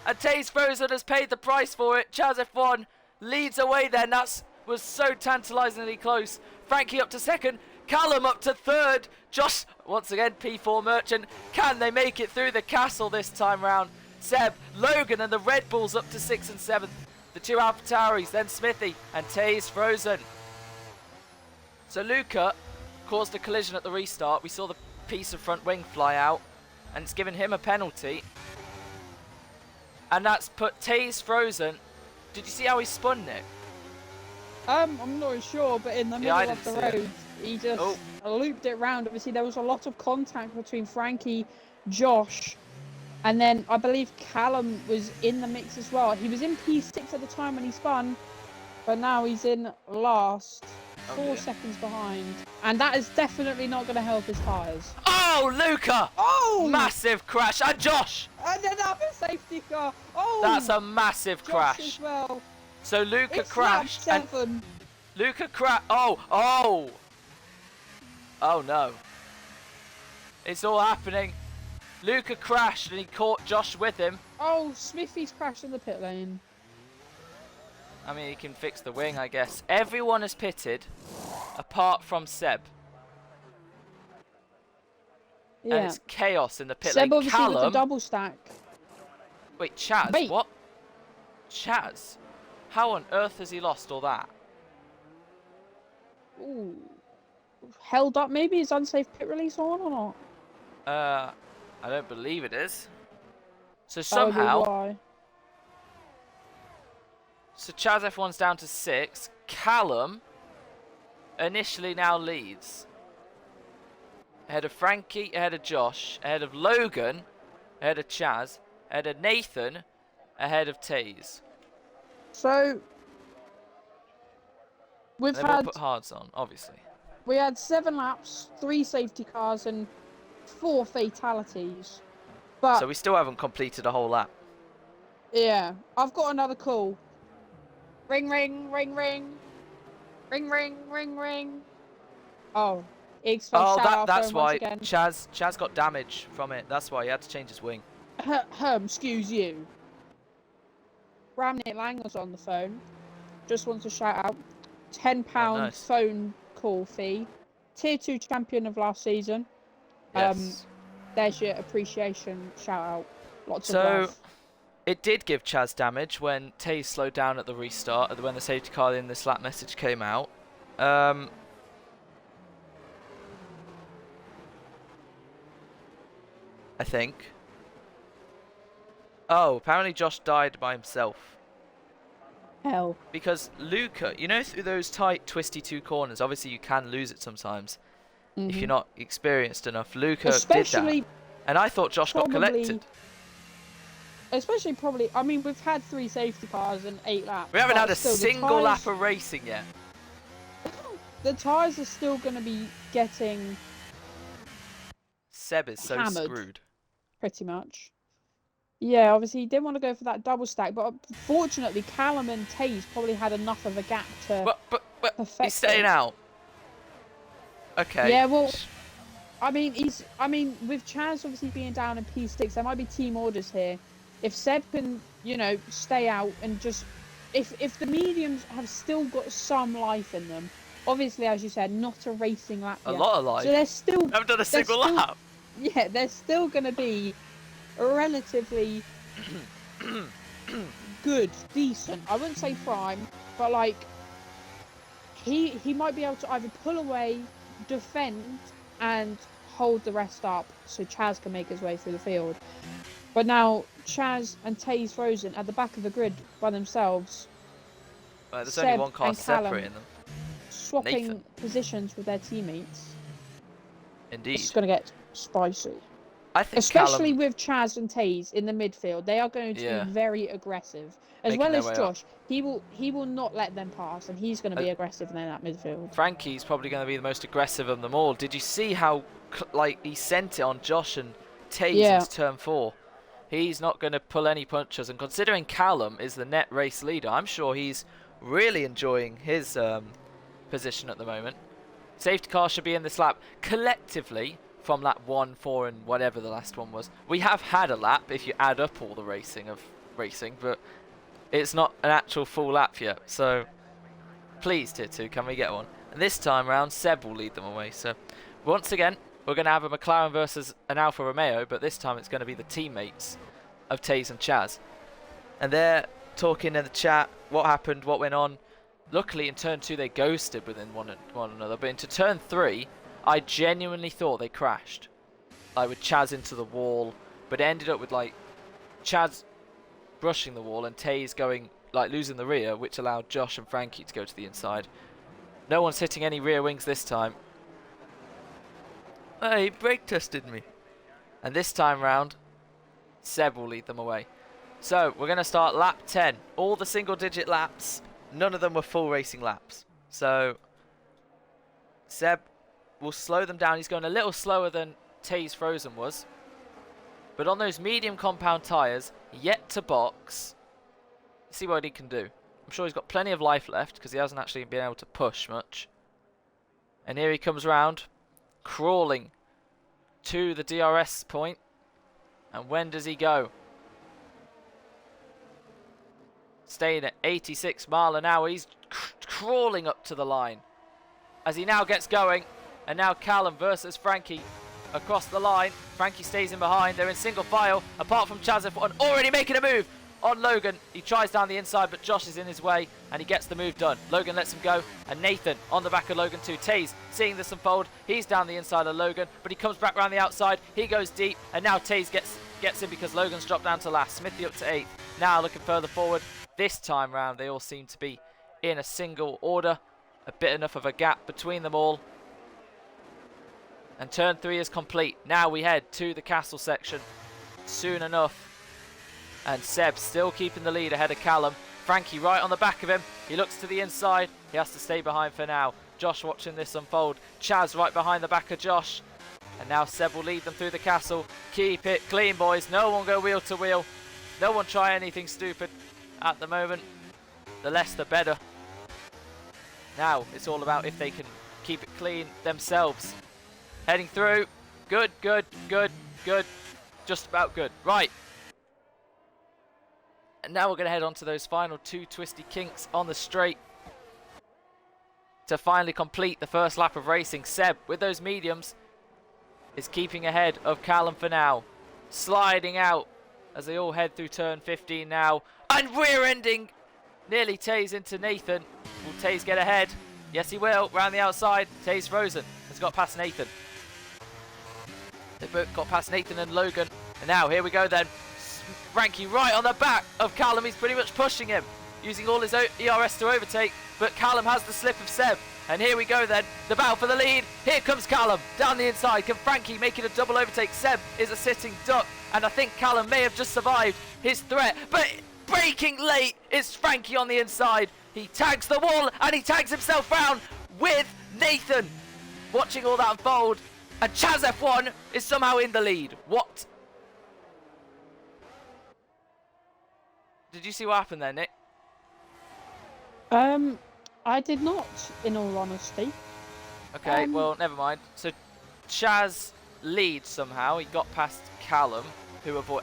and Taze Frozen has paid the price for it. Chaz F1 leads away then. That was so tantalisingly close. Frankie up to second. Callum up to third. Josh, once again, P4 Merchant. Can they make it through the castle this time round? Seb, Logan and the Red Bulls up to 6th and 7th. The two AlphaTauris, then Smithy and Taze Frozen. So Luca caused a collision at the restart. We saw the piece of front wing fly out, and it's given him a penalty. And that's put Taze Frozen. Did you see how he spun, Nick? I'm not sure, but in the middle of the road, he just looped it round. Obviously, there was a lot of contact between Frankie, Josh, and then I believe Callum was in the mix as well. He was in P6 at the time when he spun, but now he's in last, 4 seconds behind. And that is definitely not going to help his tyres. Oh, Luca! Oh! Massive crash. And Josh! And another safety car. Oh! That's a massive Josh crash. as well. So Luca It's crashed. lap 7. Luca crashed. Oh no. It's all happening. Luca crashed and he caught Josh with him. Oh, Smithy's crashed in the pit lane. I mean, he can fix the wing, I guess. Everyone has pitted apart from Seb. Yeah. And it's chaos in the pit Seb lane. obviously with the Callum. double stack. Wait, Chaz? Wait. What? Chaz? How on earth has he lost all that? Ooh. Held up maybe? Is unsafe pit release on or not? I don't believe it is. So That would be somehow, why. so Chaz F1's down to 6. Callum initially now leads. Ahead of Frankie, ahead of Josh, ahead of Logan, ahead of Chaz, ahead of Nathan, ahead of Taze. So we've They've all had put hards on, obviously. we had 7 laps, 3 safety cars, and 4 fatalities. But So we still haven't completed a whole lap. yeah, I've got another call. Ring, ring, ring, ring, ring, ring, ring, ring. Oh, EXFL Oh, shout out that's for him once why again. Chaz got damage from it. That's why he had to change his wing. Excuse you. Ramnit Lang was on the phone. Just wants to shout out. £10 nice. phone call fee. Tier 2 champion of last season. Yes. There's your appreciation shout out. Lots of So love. it did give Chaz damage when Taze slowed down at the restart, when the safety car in this lap message came out. I think. Oh, apparently Josh died by himself. Hell. Because Luca, you know, through those tight, twisty 2 corners, obviously you can lose it sometimes if you're not experienced enough. Luca did that. And I thought Josh got collected. Especially probably, I mean, we've had 3 safety cars in 8 laps. We haven't but had a still, the single lap tyres- of racing yet. The tyres are still going to be getting Seb is so hammered. screwed. pretty much. Yeah, obviously he didn't want to go for that double stack, but fortunately Callum and Taze probably had enough of a gap to But perfect he's staying it. out. Okay. Yeah, well, I mean, with Chaz obviously being down in P6, there might be team orders here. If Seb can, stay out and just, if the mediums have still got some life in them, obviously, as you said, not a racing lap A yet. lot of So life. I haven't done a single lap. yeah, they're still gonna be relatively good, decent. I wouldn't say prime, but like he might be able to either pull away, defend, and hold the rest up so Chaz can make his way through the field. But now Chaz and Taze Frozen at the back of the grid by themselves. Right, there's only Seb one car and Callum separating them. swapping Nathan. positions with their teammates. Indeed. It's gonna get spicy. I think Especially Callum, with Chaz and Taze in the midfield, they are going to yeah, be very aggressive. As making well their as way up. Josh, he will not let them pass, and he's going to be aggressive in that midfield. Frankie's probably going to be the most aggressive of them all. Did you see how he sent it on Josh and Taze into turn 4? He's not going to pull any punches, and considering Callum is the net race leader, I'm sure he's really enjoying his position at the moment. Safety car should be in this lap. Collectively, from lap 1, 4 and whatever the last one was, we have had a lap if you add up all the racing, but it's not an actual full lap yet. So please, Tier 2, can we get one? And this time round, Seb will lead them away. So once again, we're going to have a McLaren versus an Alfa Romeo, but this time it's going to be the teammates of Taze and Chaz. And they're talking in the chat, what happened, what went on. Luckily, in turn 2, they ghosted within one another. But into turn 3, I genuinely thought they crashed. Like with Chaz into the wall. But it ended up with like Chaz brushing the wall and Taze going, like losing the rear, which allowed Josh and Frankie to go to the inside. No one's hitting any rear wings this time. Hey, he brake tested me. And this time round, Seb will lead them away. So, we're going to start lap 10. All the single digit laps, none of them were full racing laps. So, Seb will slow them down. He's going a little slower than Taze Frozen was. But on those medium compound tyres, yet to box, see what he can do. I'm sure he's got plenty of life left because he hasn't actually been able to push much. And here he comes round, crawling to the DRS point. And when does he go? Staying at 86 mile an hour. He's crawling up to the line. As he now gets going. And now Callum versus Frankie across the line. Frankie stays in behind. They're in single file. Apart from Chaz F1 already making a move on Logan. He tries down the inside, but Josh is in his way. And he gets the move done. Logan lets him go. And Nathan on the back of Logan too. Taze seeing this unfold. He's down the inside of Logan. But he comes back around the outside. He goes deep. And now Taze gets him because Logan's dropped down to last. Smithy up to 8th. Now looking further forward. This time round, they all seem to be in a single order. A bit enough of a gap between them all. And turn 3 is complete. Now we head to the castle section soon enough. And Seb still keeping the lead ahead of Callum. Frankie right on the back of him. He looks to the inside. He has to stay behind for now. Josh watching this unfold. Chaz right behind the back of Josh. And now Seb will lead them through the castle. Keep it clean, boys. No one go wheel to wheel. No one try anything stupid at the moment. The less the better. Now it's all about if they can keep it clean themselves. Heading through. Good, good, good, good. Just about good. Right. And now we're going to head on to those final 2 twisty kinks on the straight. To finally complete the first lap of racing. Seb, with those mediums, is keeping ahead of Callum for now. Sliding out as they all head through turn 15 now. And rear-ending nearly Taze into Nathan. Will Taze get ahead? Yes, he will. Round the outside. Taze Frozen has got past Nathan. They both got past Nathan and Logan. And now, here we go then. Frankie right on the back of Callum. He's pretty much pushing him, using all his ERS to overtake. But Callum has the slip of Seb. And here we go then. The battle for the lead. Here comes Callum down the inside. Can Frankie make it a double overtake? Seb is a sitting duck. And I think Callum may have just survived his threat. But braking late. It's Frankie on the inside. He tags the wall and he tags himself round with Nathan. Watching all that unfold. And Chaz F1 is somehow in the lead. What? Did you see what happened there, Nick? I did not, in all honesty. Okay, well, never mind. So Chaz leads somehow. He got past Callum,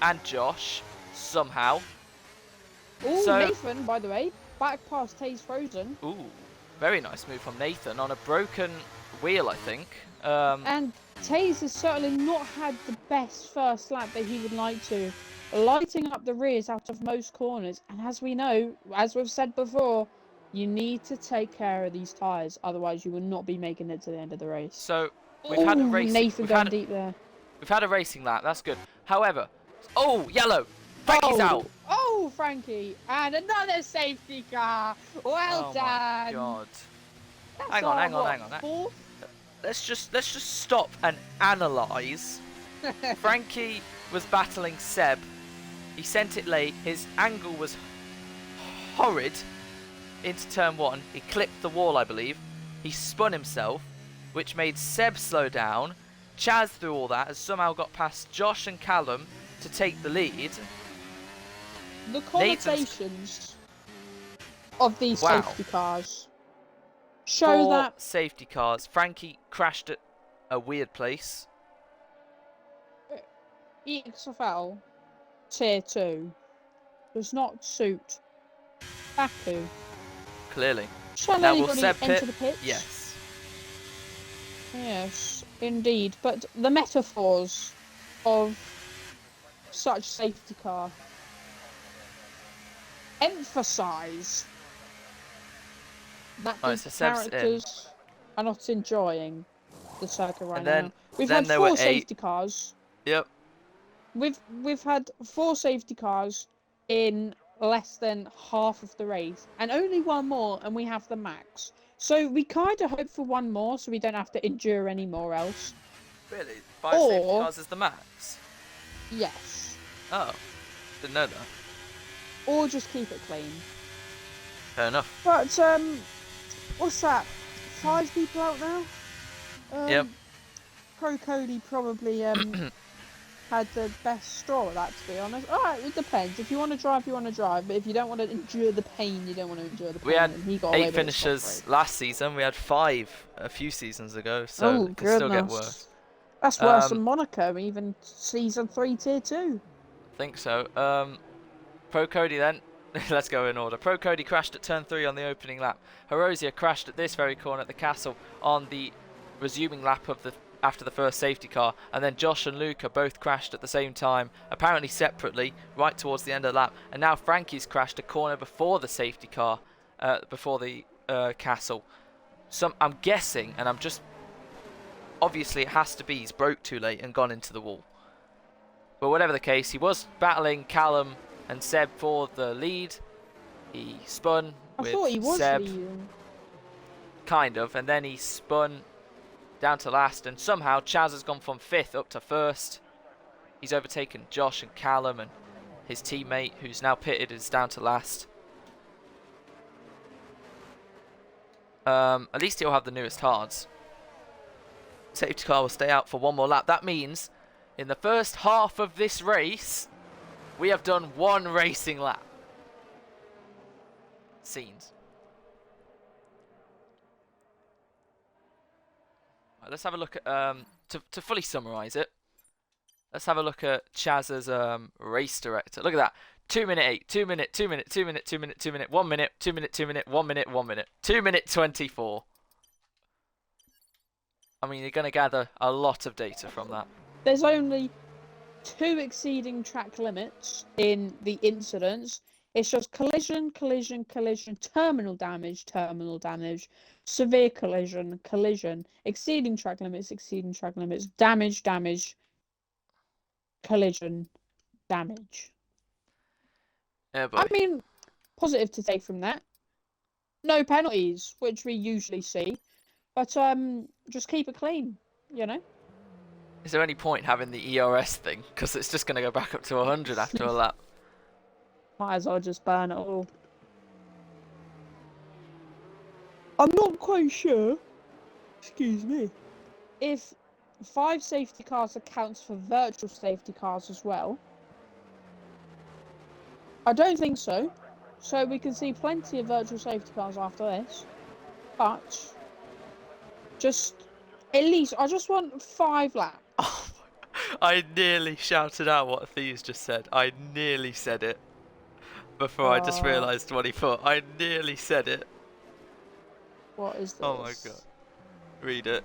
and Josh somehow. Oh, So, Nathan, by the way, back past Taze Frozen. ooh, very nice move from Nathan on a broken wheel, I think. And Taze has certainly not had the best first lap that he would like to. Lighting up the rears out of most corners. And as we know, as we've said before, you need to take care of these tyres. Otherwise, you will not be making it to the end of the race. So, we've had a racing... Nathan going deep there. We've had a racing lap, that's good. However, oh, yellow! Frankie's out! Oh, Frankie! And another safety car! Well Oh done! my god. That's Hang on. Fourth? Let's just stop and analyse. Frankie was battling Seb. He sent it late. His angle was horrid into turn 1. He clipped the wall, I believe. He spun himself, which made Seb slow down. Chaz, through all that, has somehow got past Josh and Callum to take the lead. The connotations of these safety cars show that safety cars. Frankie crashed at a weird place. EXFL Tier 2 does not suit Baku. Clearly. Shall Now will anybody Seb enter pit? the pits? Yes. Yes, indeed. But the metaphors of such safety car emphasise that the characters are not enjoying the circuit right now. We've had 4 safety cars. Yep. We've had 4 safety cars in less than half of the race, and only one more, and we have the max. So we kind of hope for one more, so we don't have to endure any more else. Really? 5 safety cars is the max? Yes. Oh, didn't know that. Or just keep it clean. Fair enough. But what's that? 5 people out now. Yep. Pro Cody probably had the best straw at that, to be honest. Alright, it depends. If you want to drive, you want to drive. But if you don't want to endure the pain, you don't want to endure the pain. We had he got 8 finishers last season. We had 5 a few seasons ago. So oh, it can still get worse. That's worse than Monaco, even season 3 tier 2. I think so. Pro Cody then. Let's go in order. Pro Cody crashed at turn 3 on the opening lap. Horosia crashed at this very corner at the castle on the resuming lap of after the first safety car, and then Josh and Luca both crashed at the same time, apparently separately, right towards the end of the lap. And now Frankie's crashed a corner before the safety car, before the castle. I'm guessing, and I'm just obviously it has to be he's broke too late and gone into the wall. But whatever the case, he was battling Callum and Seb for the lead. He spun with I thought he was Seb, leading. kind of, and then he spun down to last, and somehow Chaz has gone from 5th up to 1st. He's overtaken Josh and Callum, and his teammate, who's now pitted, is down to last. At least he'll have the newest hards. Safety car will stay out for one more lap. That means in the first half of this race, we have done 1 racing lap. Scenes. Right, let's have a look at, to fully summarise it, let's have a look at Chaz's race director. Look at that. 2 minute 8, 2 minute, 2 minute, 2 minute, 2 minute, 2 minute, 1 minute, 2 minute, 2 minute, 1 minute, 1 minute. 2 minute 24. I mean, you're going to gather a lot of data from that. There's only 2 exceeding track limits in the incidents. It's just collision, collision, collision, terminal damage, severe collision, collision, exceeding track limits, damage, damage, collision, damage. Yeah, boy. I mean, positive to take from that. No penalties, which we usually see, but just keep it clean, you know. Is there any point having the ERS thing? Because it's just going to go back up to 100 after a lap. Might as well just burn it all. I'm not quite sure. Excuse me. If 5 safety cars accounts for virtual safety cars as well. I don't think so. So we can see plenty of virtual safety cars after this. But just At least I just want 5 laps. Oh, I nearly shouted out what Thieves just said. I nearly said it before I just realised what he thought. I nearly said it. What is this? Oh my god. Read it.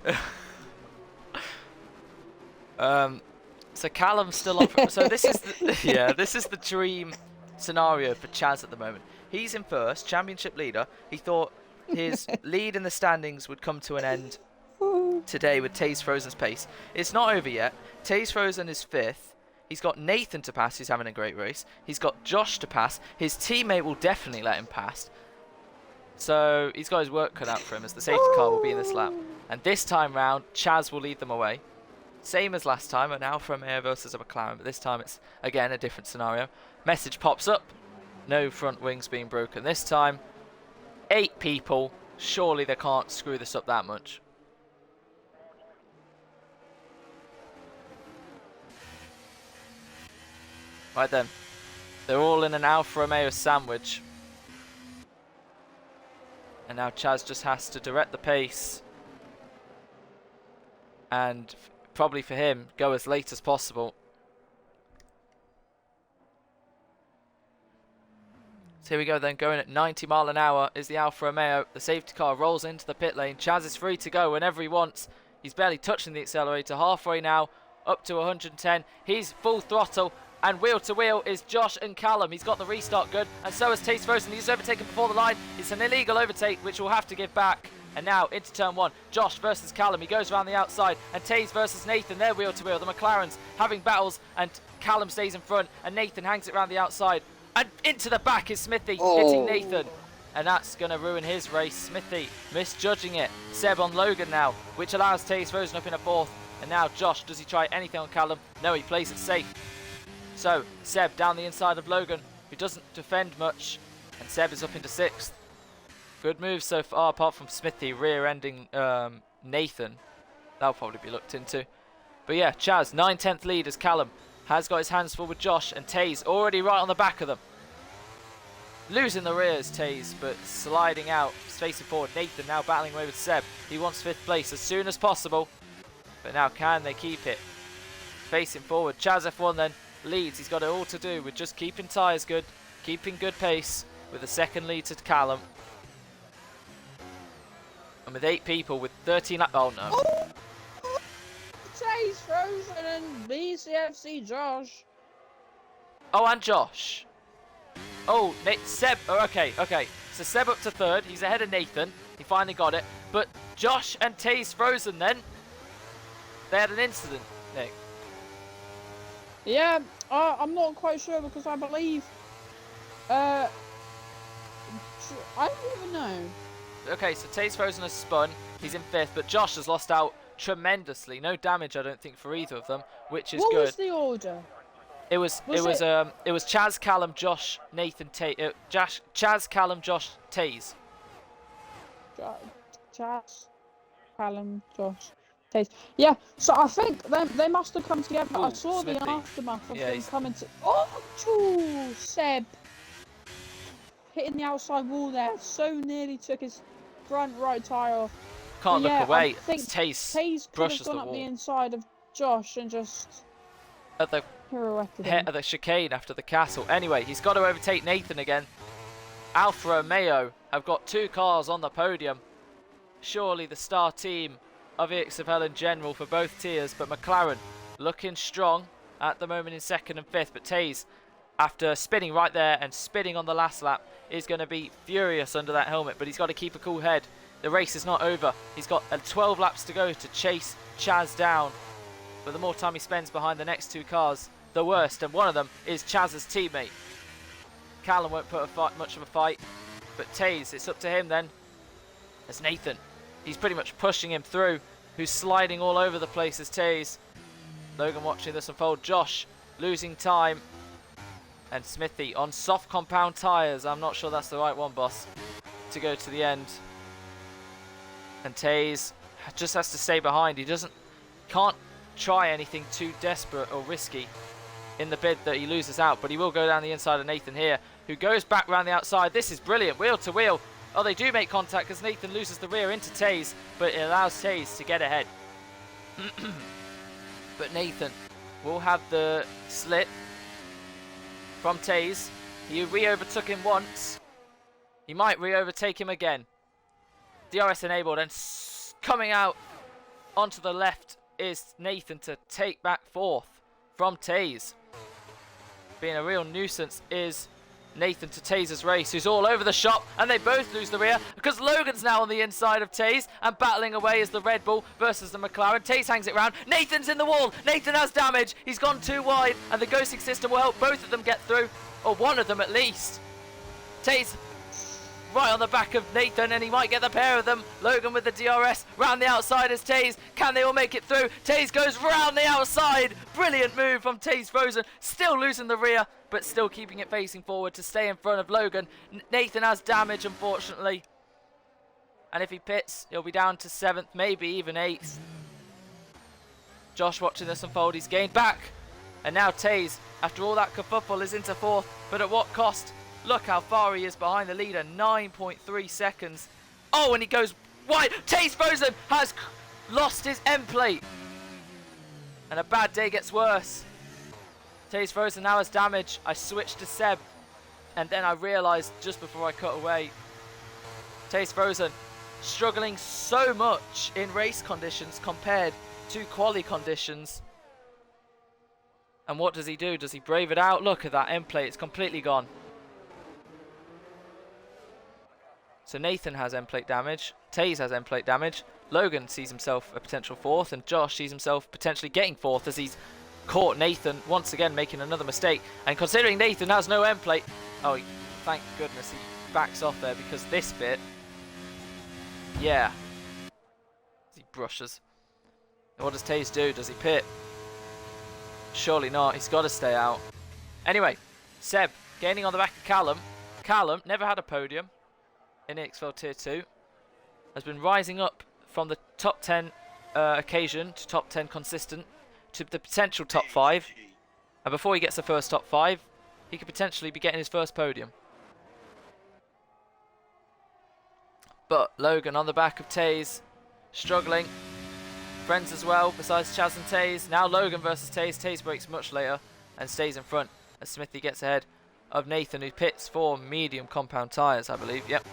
So Callum's still on. So this is the, this is the dream scenario for Chaz at the moment. He's in first, championship leader. He thought his lead in the standings would come to an end today with Taze Frozen's pace. It's not over yet. Taze Frozen is 5th. He's got Nathan to pass, who's having a great race. He's got Josh to pass. His teammate will definitely let him pass. So he's got his work cut out for him, as the safety car will be in this lap. And this time round, Chaz will lead them away. Same as last time, an Alfa Romeo versus a McLaren, but this time it's, again, a different scenario. Message pops up. No front wings being broken this time. 8 people. Surely they can't screw this up that much. Right then. They're all in an Alfa Romeo sandwich. And now Chaz just has to direct the pace. And probably for him, go as late as possible. So here we go then, going at 90 mile an hour is the Alfa Romeo. The safety car rolls into the pit lane. Chaz is free to go whenever he wants. He's barely touching the accelerator. Halfway now, up to 110. He's full throttle. And wheel to wheel is Josh and Callum. He's got the restart good. And so has Taze Frozen. He's overtaken before the line. It's an illegal overtake, which we'll have to give back. And now into turn 1. Josh versus Callum. He goes around the outside. And Taze versus Nathan. They're wheel to wheel. The McLarens having battles. And Callum stays in front. And Nathan hangs it around the outside. And into the back is Smithy, hitting Nathan. And that's going to ruin his race. Smithy misjudging it. Seb on Logan now, which allows Taze Frozen up in a 4th. And now Josh, does he try anything on Callum? No, he plays it safe. So, Seb down the inside of Logan, who doesn't defend much. And Seb is up into 6th. Good move so far, apart from Smithy rear-ending Nathan. That'll probably be looked into. But yeah, Chaz, 9/10th lead as Callum has got his hands full with Josh. And Taze already right on the back of them. Losing the rears, Taze, but sliding out, facing forward. Nathan now battling away with Seb. He wants 5th place as soon as possible. But now can they keep it? Facing forward, Chaz F1 then. Leads, he's got it all to do with just keeping tyres good, keeping good pace with the 2nd lead to Callum. And with 8 people with 13 laps. Oh no. Oh, Taze Frozen and BCFC Josh. Oh, and Josh. Oh, Seb. Oh, okay. So Seb up to 3rd. He's ahead of Nathan. He finally got it. But Josh and Taze Frozen then. They had an incident, Nick. Yeah, I'm not quite sure because I believe, I don't even know. Okay, so Taze Frozen has spun. He's in 5th, but Josh has lost out tremendously. No damage, I don't think, for either of them, which is good. What was the order? It was Chaz, Callum, Josh, Nathan, Chaz, Callum, Josh, Taze. Chaz, Callum, Josh. Yeah, so I think they must have come together. Ooh, I saw Smithy. the aftermath of Yeah, them coming to. Oh, Seb hitting the outside wall there. So nearly took his front right tyre off. Can't look away. I think Taze could brushes have gone the up wall. the inside of Josh and just At the pirouetted hit him. of the chicane after the castle. Anyway, he's got to overtake Nathan again. Alfa Romeo have got 2 cars on the podium. Surely the star team of EXFL in general for both tiers, but McLaren looking strong at the moment in 2nd and 5th. But Taze, after spinning right there and spinning on the last lap, is going to be furious under that helmet, but he's got to keep a cool head. The race is not over. He's got 12 laps to go to chase Chaz down, but the more time he spends behind the next 2 cars, the worst, and one of them is Chaz's teammate. Callum won't put much of a fight, but Taze, it's up to him then. As Nathan, he's pretty much pushing him through, who's sliding all over the place as Taze. Logan watching this unfold. Josh losing time. And Smithy on soft compound tyres. I'm not sure that's the right one, boss, to go to the end. And Taze just has to stay behind. He can't try anything too desperate or risky in the bid that he loses out, but he will go down the inside of Nathan here, who goes back around the outside. This is brilliant, wheel to wheel. Oh, they do make contact as Nathan loses the rear into Taze, but it allows Taze to get ahead. But Nathan will have the slit from Taze. He re-overtook him once. He might re-overtake him again. DRS enabled, and coming out onto the left is Nathan to take back fourth from Taze. Being a real nuisance is Nathan to Taze's race, who's all over the shop, and they both lose the rear because Logan's now on the inside of Taze and battling away as the Red Bull versus the McLaren. Taze hangs it round. Nathan's in the wall. Nathan has damage. He's gone too wide, and the ghosting system will help both of them get through, or one of them at least. Taze right on the back of Nathan, and he might get the pair of them. Logan with the DRS round the outside as Taze. Can they all make it through? Taze goes round the outside. Brilliant move from Taze Frozen. Still losing the rear, but still keeping it facing forward to stay in front of Logan. Nathan has damage, unfortunately. And if he pits, he'll be down to 7th, maybe even 8th. Josh watching this unfold. He's gained back. And now Taze, after all that kerfuffle, is into 4th. But at what cost? Look how far he is behind the leader, 9.3 seconds. Oh, and he goes wide. Taze Frozen has lost his end plate. And a bad day gets worse. Taze Frozen now has damage. I switched to Seb, and then I realised just before I cut away. Taze Frozen struggling so much in race conditions compared to quali conditions. And what does he do? Does he brave it out? Look at that end plate. It's completely gone. So Nathan has end plate damage, Taze has end plate damage, Logan sees himself a potential 4th, and Josh sees himself potentially getting 4th as he's caught Nathan once again making another mistake. And considering Nathan has no end plate, oh, thank goodness he backs off there, because this bit, yeah, he brushes. And what does Taze do? Does he pit? Surely not. He's got to stay out. Anyway, Seb gaining on the back of Callum. Callum never had a podium in EXFL Tier 2, has been rising up from the top 10 occasion to top 10 consistent to the potential top 5, and before he gets the first top 5 he could potentially be getting his first podium. But Logan on the back of Taze, struggling. Friends as well besides Chaz and Taze. Now Logan versus Taze. Taze breaks much later and stays in front as Smithy gets ahead of Nathan, who pits for medium compound tyres, I believe. Yep.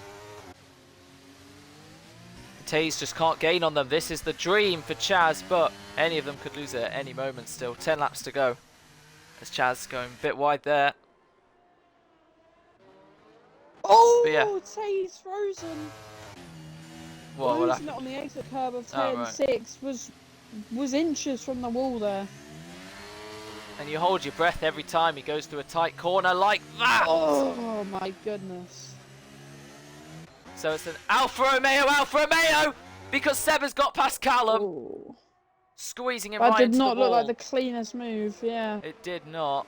Taze just can't gain on them. This is the dream for Chaz, but any of them could lose it at any moment still. 10 laps to go. As Chaz going a bit wide there. Oh, yeah. Taze Frozen. What Losing happened? it on the exit curb of Oh, 10.6 was inches from the wall there. And you hold your breath every time he goes through a tight corner like that. Oh my goodness. So it's an Alfa Romeo, because Seb has got past Callum. Ooh. Squeezing him That right did into the not look wall. like the cleanest move, yeah. It did not.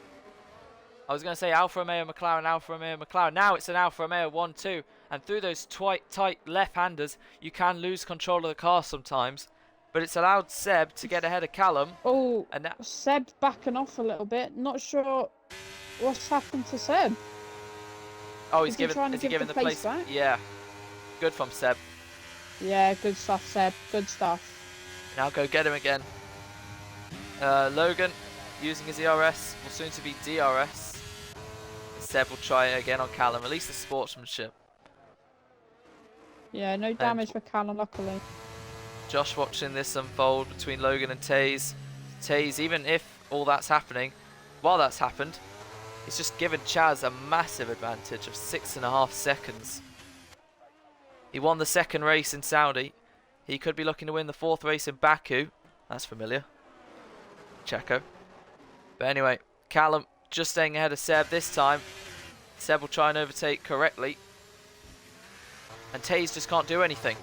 I was going to say Alfa Romeo McLaren. Now it's an Alfa Romeo 1-2. And through those tight left-handers, you can lose control of the car sometimes. But it's allowed Seb to get ahead of Callum. Oh, And now Seb's backing off a little bit. Not sure what's happened to Seb. oh, Is he trying to give the place back? Yeah. Good from Seb. Yeah, good stuff, Seb. Good stuff. Now go get him again. Logan using his ERS, will soon to be DRS. Seb will try it again on Callum, at least the sportsmanship. Yeah, no damage for Callum, luckily. Josh watching this unfold between Logan and Taze. Taze, even if all that's happening, while that's happened, it's just given Chaz a massive advantage of 6.5 seconds. He won the second race in Saudi. He could be looking to win the 4th race in Baku. That's familiar. Checo. But anyway, Callum just staying ahead of Seb this time. Seb will try and overtake correctly. And Taze just can't do anything.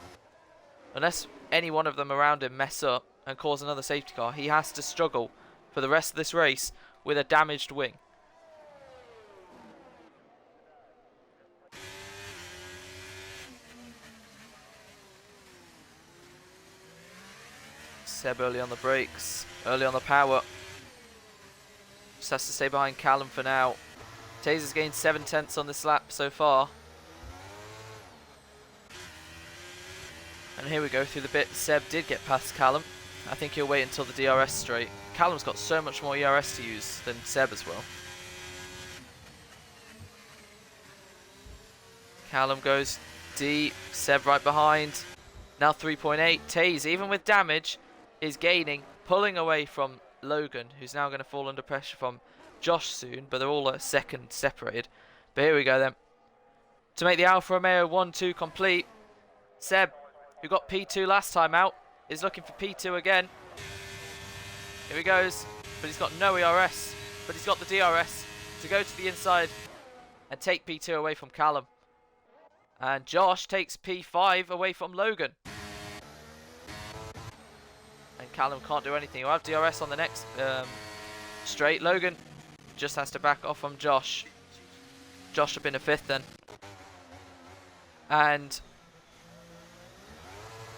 Unless any one of them around him mess up and cause another safety car, he has to struggle for the rest of this race with a damaged wing. Seb early on the brakes, early on the power. Just has to stay behind Callum for now. Taze has gained 7 tenths on this lap so far. And here we go through the bit. Seb did get past Callum. I think he'll wait until the DRS straight. Callum's got so much more ERS to use than Seb as well. Callum goes deep, Seb right behind. Now 3.8. Taze, even with damage, is gaining, pulling away from Logan, who's now going to fall under pressure from Josh soon, but they're all a second separated. But here we go then. To make the Alfa Romeo 1-2 complete, Seb, who got P2 last time out, is looking for P2 again. Here he goes, but he's got no ERS, but he's got the DRS to go to the inside and take P2 away from Callum. And Josh takes P5 away from Logan. And Callum can't do anything. He'll have DRS on the next straight. Logan just has to back off from Josh. Josh up in a 5th then. And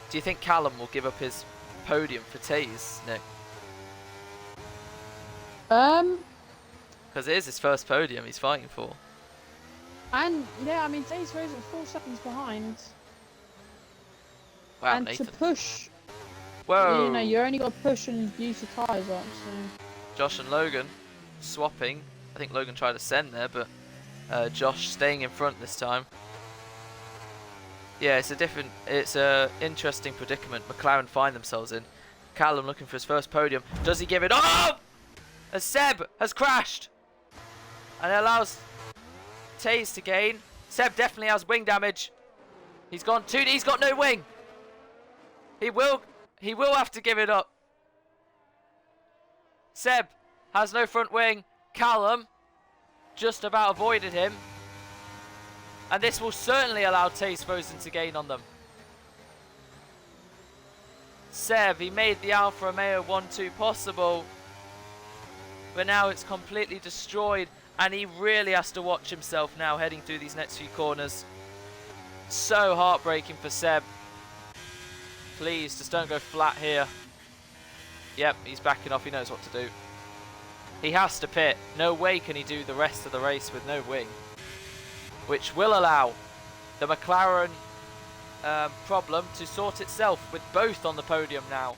do you think Callum will give up his podium for Taze, Nick? Because it is his first podium he's fighting for. And yeah, I mean, Taze goes at 4 seconds behind. Wow, and Nathan. to push, Whoa! you know, you only got to push and use the tyres up. So Josh and Logan swapping. I think Logan tried to send there, but Josh staying in front this time. Yeah, it's a interesting predicament McLaren find themselves in. Callum looking for his first podium. Does he give it up? As Seb has crashed, and it allows Taze to gain. Seb definitely has wing damage. He's gone too. He's got no wing. He will have to give it up. Seb has no front wing. Callum just about avoided him. And this will certainly allow T2S7 to gain on them. Seb, he made the Alfa Romeo 1-2 possible. But now it's completely destroyed. And he really has to watch himself now heading through these next few corners. So heartbreaking for Seb. Please, just don't go flat here. Yep, he's backing off. He knows what to do. He has to pit. No way can he do the rest of the race with no wing. Which will allow the McLaren problem to sort itself with both on the podium now.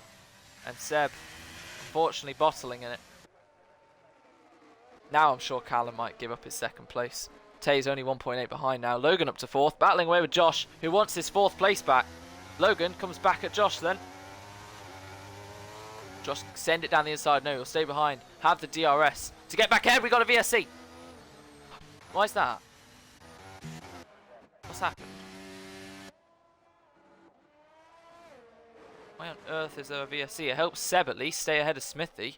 And Seb, unfortunately, bottling in it. Now I'm sure Callum might give up his second place. Tay's only 1.8 behind now. Logan up to 4th, battling away with Josh, who wants his 4th place back. Logan comes back at Josh then. Josh, send it down the inside. No, he'll stay behind. Have the DRS. To get back ahead, we got a VSC. Why is that? What's happened? Why on earth is there a VSC? It helps Seb at least stay ahead of Smithy.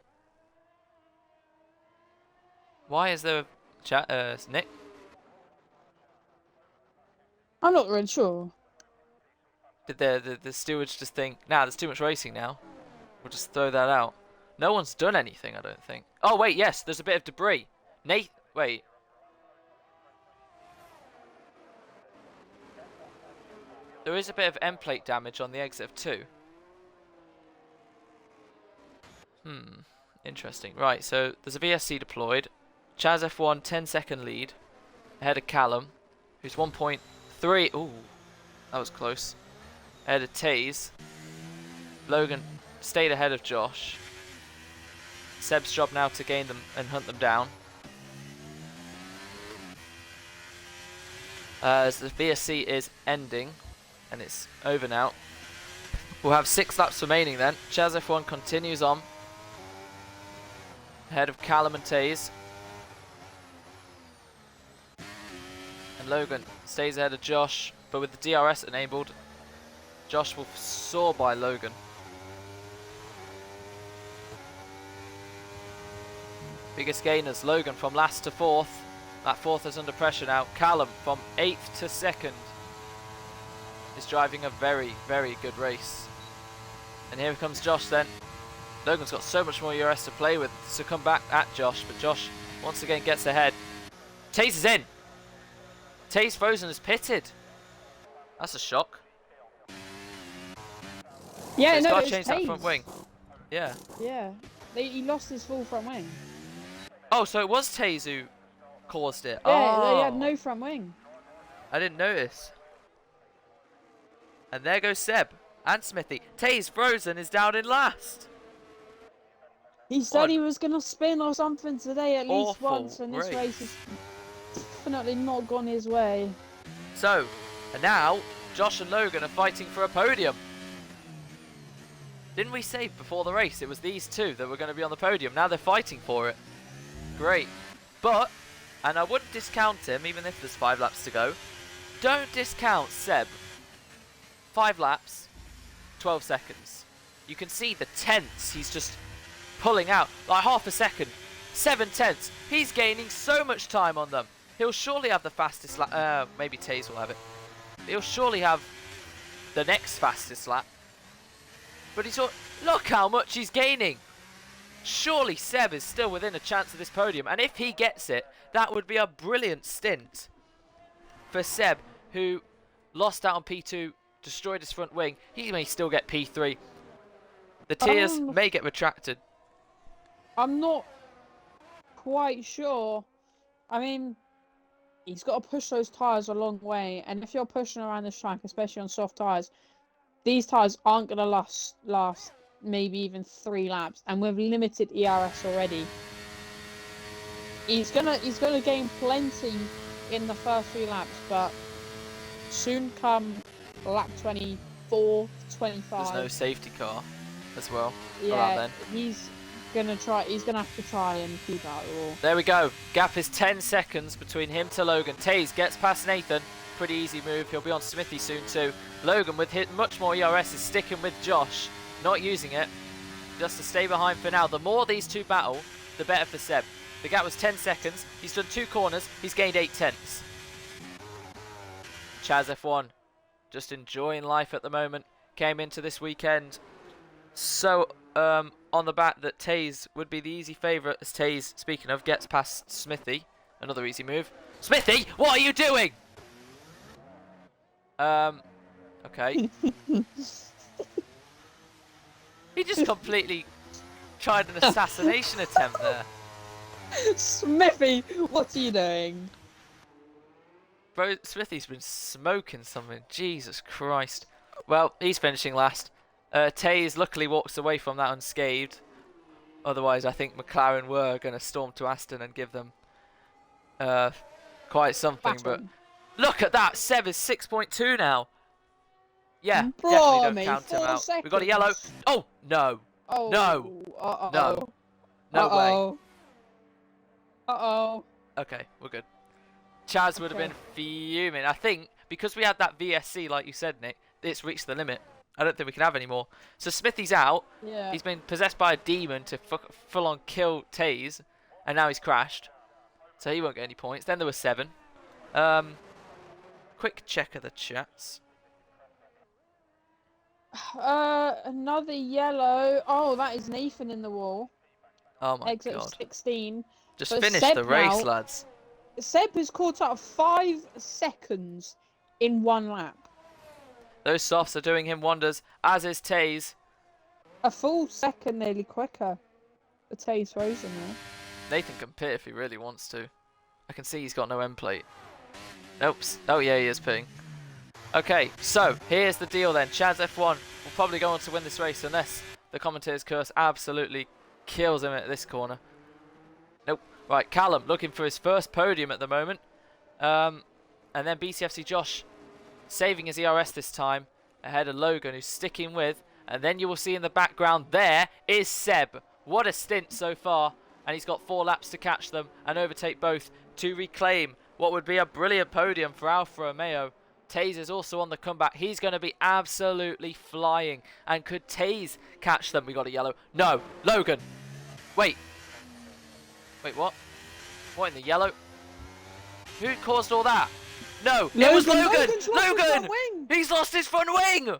Why is there a Nick? I'm not really sure. Did the stewards just think, nah, there's too much racing now. We'll just throw that out. No one's done anything, I don't think. Oh, wait, yes, there's a bit of debris. Wait. There is a bit of end plate damage on the exit of 2. Interesting. Right, so there's a VSC deployed. Chaz F1 10-second lead ahead of Callum, who's 1.3. Ooh, that was close. Ahead of Taze. Logan stayed ahead of Josh. Seb's job now to gain them and hunt them down. As the VSC is ending, and it's over now. We'll have 6 laps remaining then. Chaz F1 continues on. Ahead of Callum and Taze. And Logan stays ahead of Josh, but with the DRS enabled, Josh will soar by Logan. Biggest gainers, Logan from last to 4th. That 4th is under pressure now. Callum from 8th to 2nd is driving a very, very good race. And here comes Josh then. Logan's got so much more ERS to play with to come back at Josh, but Josh once again gets ahead. Taze is in. T2S7 is pitted. That's a shock. Yeah, so no, got to it's change that front wing. Yeah. Yeah, he lost his full front wing. Oh, so it was Taze who caused it. Yeah, he had no front wing. I didn't notice. And there goes Seb. And Smithy. Taze Frozen is down in last. He said he was going to spin or something today at least Awful once, and this race. race has definitely not gone his way. So, and now, Josh and Logan are fighting for a podium. Didn't we say before the race it was these two that were going to be on the podium? Now they're fighting for it. Great. But, and I wouldn't discount him even if there's 5 laps to go. Don't discount Seb. 5 laps, 12 seconds. You can see the tenths he's just pulling out. Like half a second. 7 tenths. He's gaining so much time on them. He'll surely have the fastest lap. Maybe Taze will have it. He'll surely have the next fastest lap. But he's all, look how much he's gaining. Surely Seb is still within a chance of this podium. And if he gets it, that would be a brilliant stint for Seb, who lost out on P2, destroyed his front wing. He may still get P3. The tiers may get retracted. I'm not quite sure. I mean, he's got to push those tyres a long way. And if you're pushing around this track, especially on soft tyres, these tyres aren't going to last maybe even 3 laps. And with limited ERS already, he's gonna gain plenty in the first 3 laps, but soon come lap 24, 25. There's no safety car as well. Yeah, around then. he's gonna have to try and keep out the wall. There we go. Gap is 10 seconds between him to Logan. Taze gets past Nathan. Pretty easy move. He'll be on Smithy soon too. Logan with much more ERS is sticking with Josh. Not using it. Just to stay behind for now. The more these two battle, the better for Seb. The gap was 10 seconds. He's done 2 corners. He's gained 8 tenths. Chaz F1. Just enjoying life at the moment. Came into this weekend so on the bat that Taze would be the easy favourite, as Taze, speaking of, gets past Smithy. Another easy move. Smithy, what are you doing? Okay. He just completely tried an assassination attempt there. Smithy, what are you doing? Bro, Smithy's been smoking something. Jesus Christ. Well, he's finishing last. Taze luckily walks away from that unscathed. Otherwise, I think McLaren were going to storm to Aston and give them quite something. But look at that. Seb is 6.2 now. Yeah, definitely don't count him out. Seconds. We've got a yellow. Oh, no. Oh, No. Uh-oh. No. No way. Uh-oh. Okay, we're good. Chaz would have been fuming. I think because we had that VSC, like you said, Nick, it's reached the limit. I don't think we can have any more. So Smithy's out. Yeah. He's been possessed by a demon to full-on kill Taze, and now he's crashed. So he won't get any points. Then there were 7. Quick check of the chats. Another yellow. Oh, that is Nathan in the wall. Oh my Exit god. 16. Just But finish Seb the race, now- lads. Seb has caught up 5 seconds in 1 lap. Those softs are doing him wonders, as is Taze. A full second nearly quicker. The Taze Frozen there. Nathan can pit if he really wants to. I can see he's got no end plate. Nope. Oh yeah, he is pitting. Okay, so here's the deal then. Chaz F1 will probably go on to win this race unless the commentator's curse absolutely kills him at this corner. Nope. Right, Callum looking for his first podium at the moment. And then BCFC Josh saving his ERS this time ahead of Logan, who's sticking with. And then you will see in the background there is Seb. What a stint so far. And he's got 4 laps to catch them and overtake both to reclaim what would be a brilliant podium for Alfa Romeo. Taze is also on the comeback. He's going to be absolutely flying. And could Taze catch them? We got a yellow. No, Logan. Wait. Wait, what? What in the yellow? Who caused all that? No, it was Logan! Logan's lost his front Logan! wing. He's lost his front wing!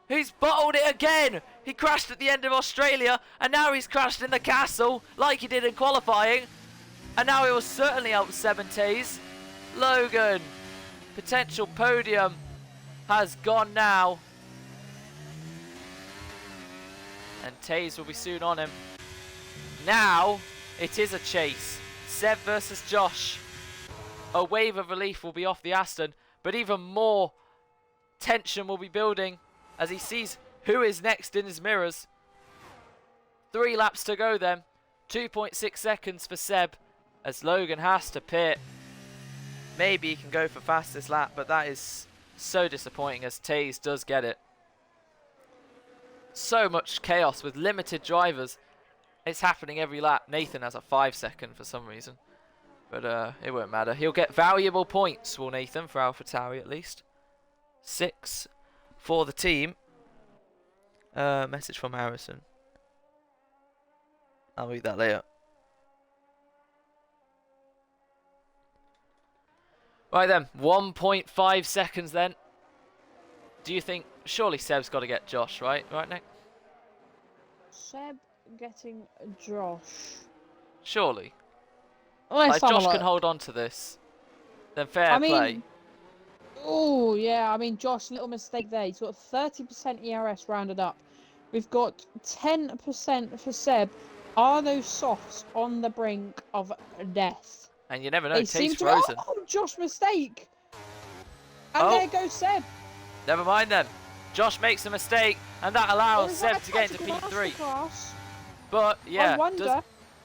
He's bottled it again! He crashed at the end of Australia, and now he's crashed in the castle, like he did in qualifying. And now he will certainly help Seb and Taze. Logan! Potential podium has gone now. And Taze will be soon on him. Now, it is a chase. Seb versus Josh. A wave of relief will be off the Aston, but even more tension will be building as he sees who is next in his mirrors. 3 laps to go then. 2.6 seconds for Seb as Logan has to pit. Maybe he can go for fastest lap, but that is so disappointing as Taze does get it. So much chaos with limited drivers. It's happening every lap. Nathan has a 5-second for some reason, but it won't matter. He'll get valuable points, will Nathan, for AlphaTauri at least. 6 for the team. Message from Harrison. I'll read that later. Right then, 1.5 seconds then. Do you think, surely Seb's got to get Josh, right? Right, Nick? Seb getting Josh. Surely. Let's Like, have a Josh can look. hold on to this. Then fair play. Oh, yeah, I mean, Josh, little mistake there. He's got 30% ERS rounded up. We've got 10% for Seb. Are those softs on the brink of death? And you never know, They seem Tate's to frozen. Oh, Josh, mistake. And there goes Seb. Never mind then. Josh makes a mistake, and that allows Seb to get into P3. Masterclass? But, yeah, I wonder.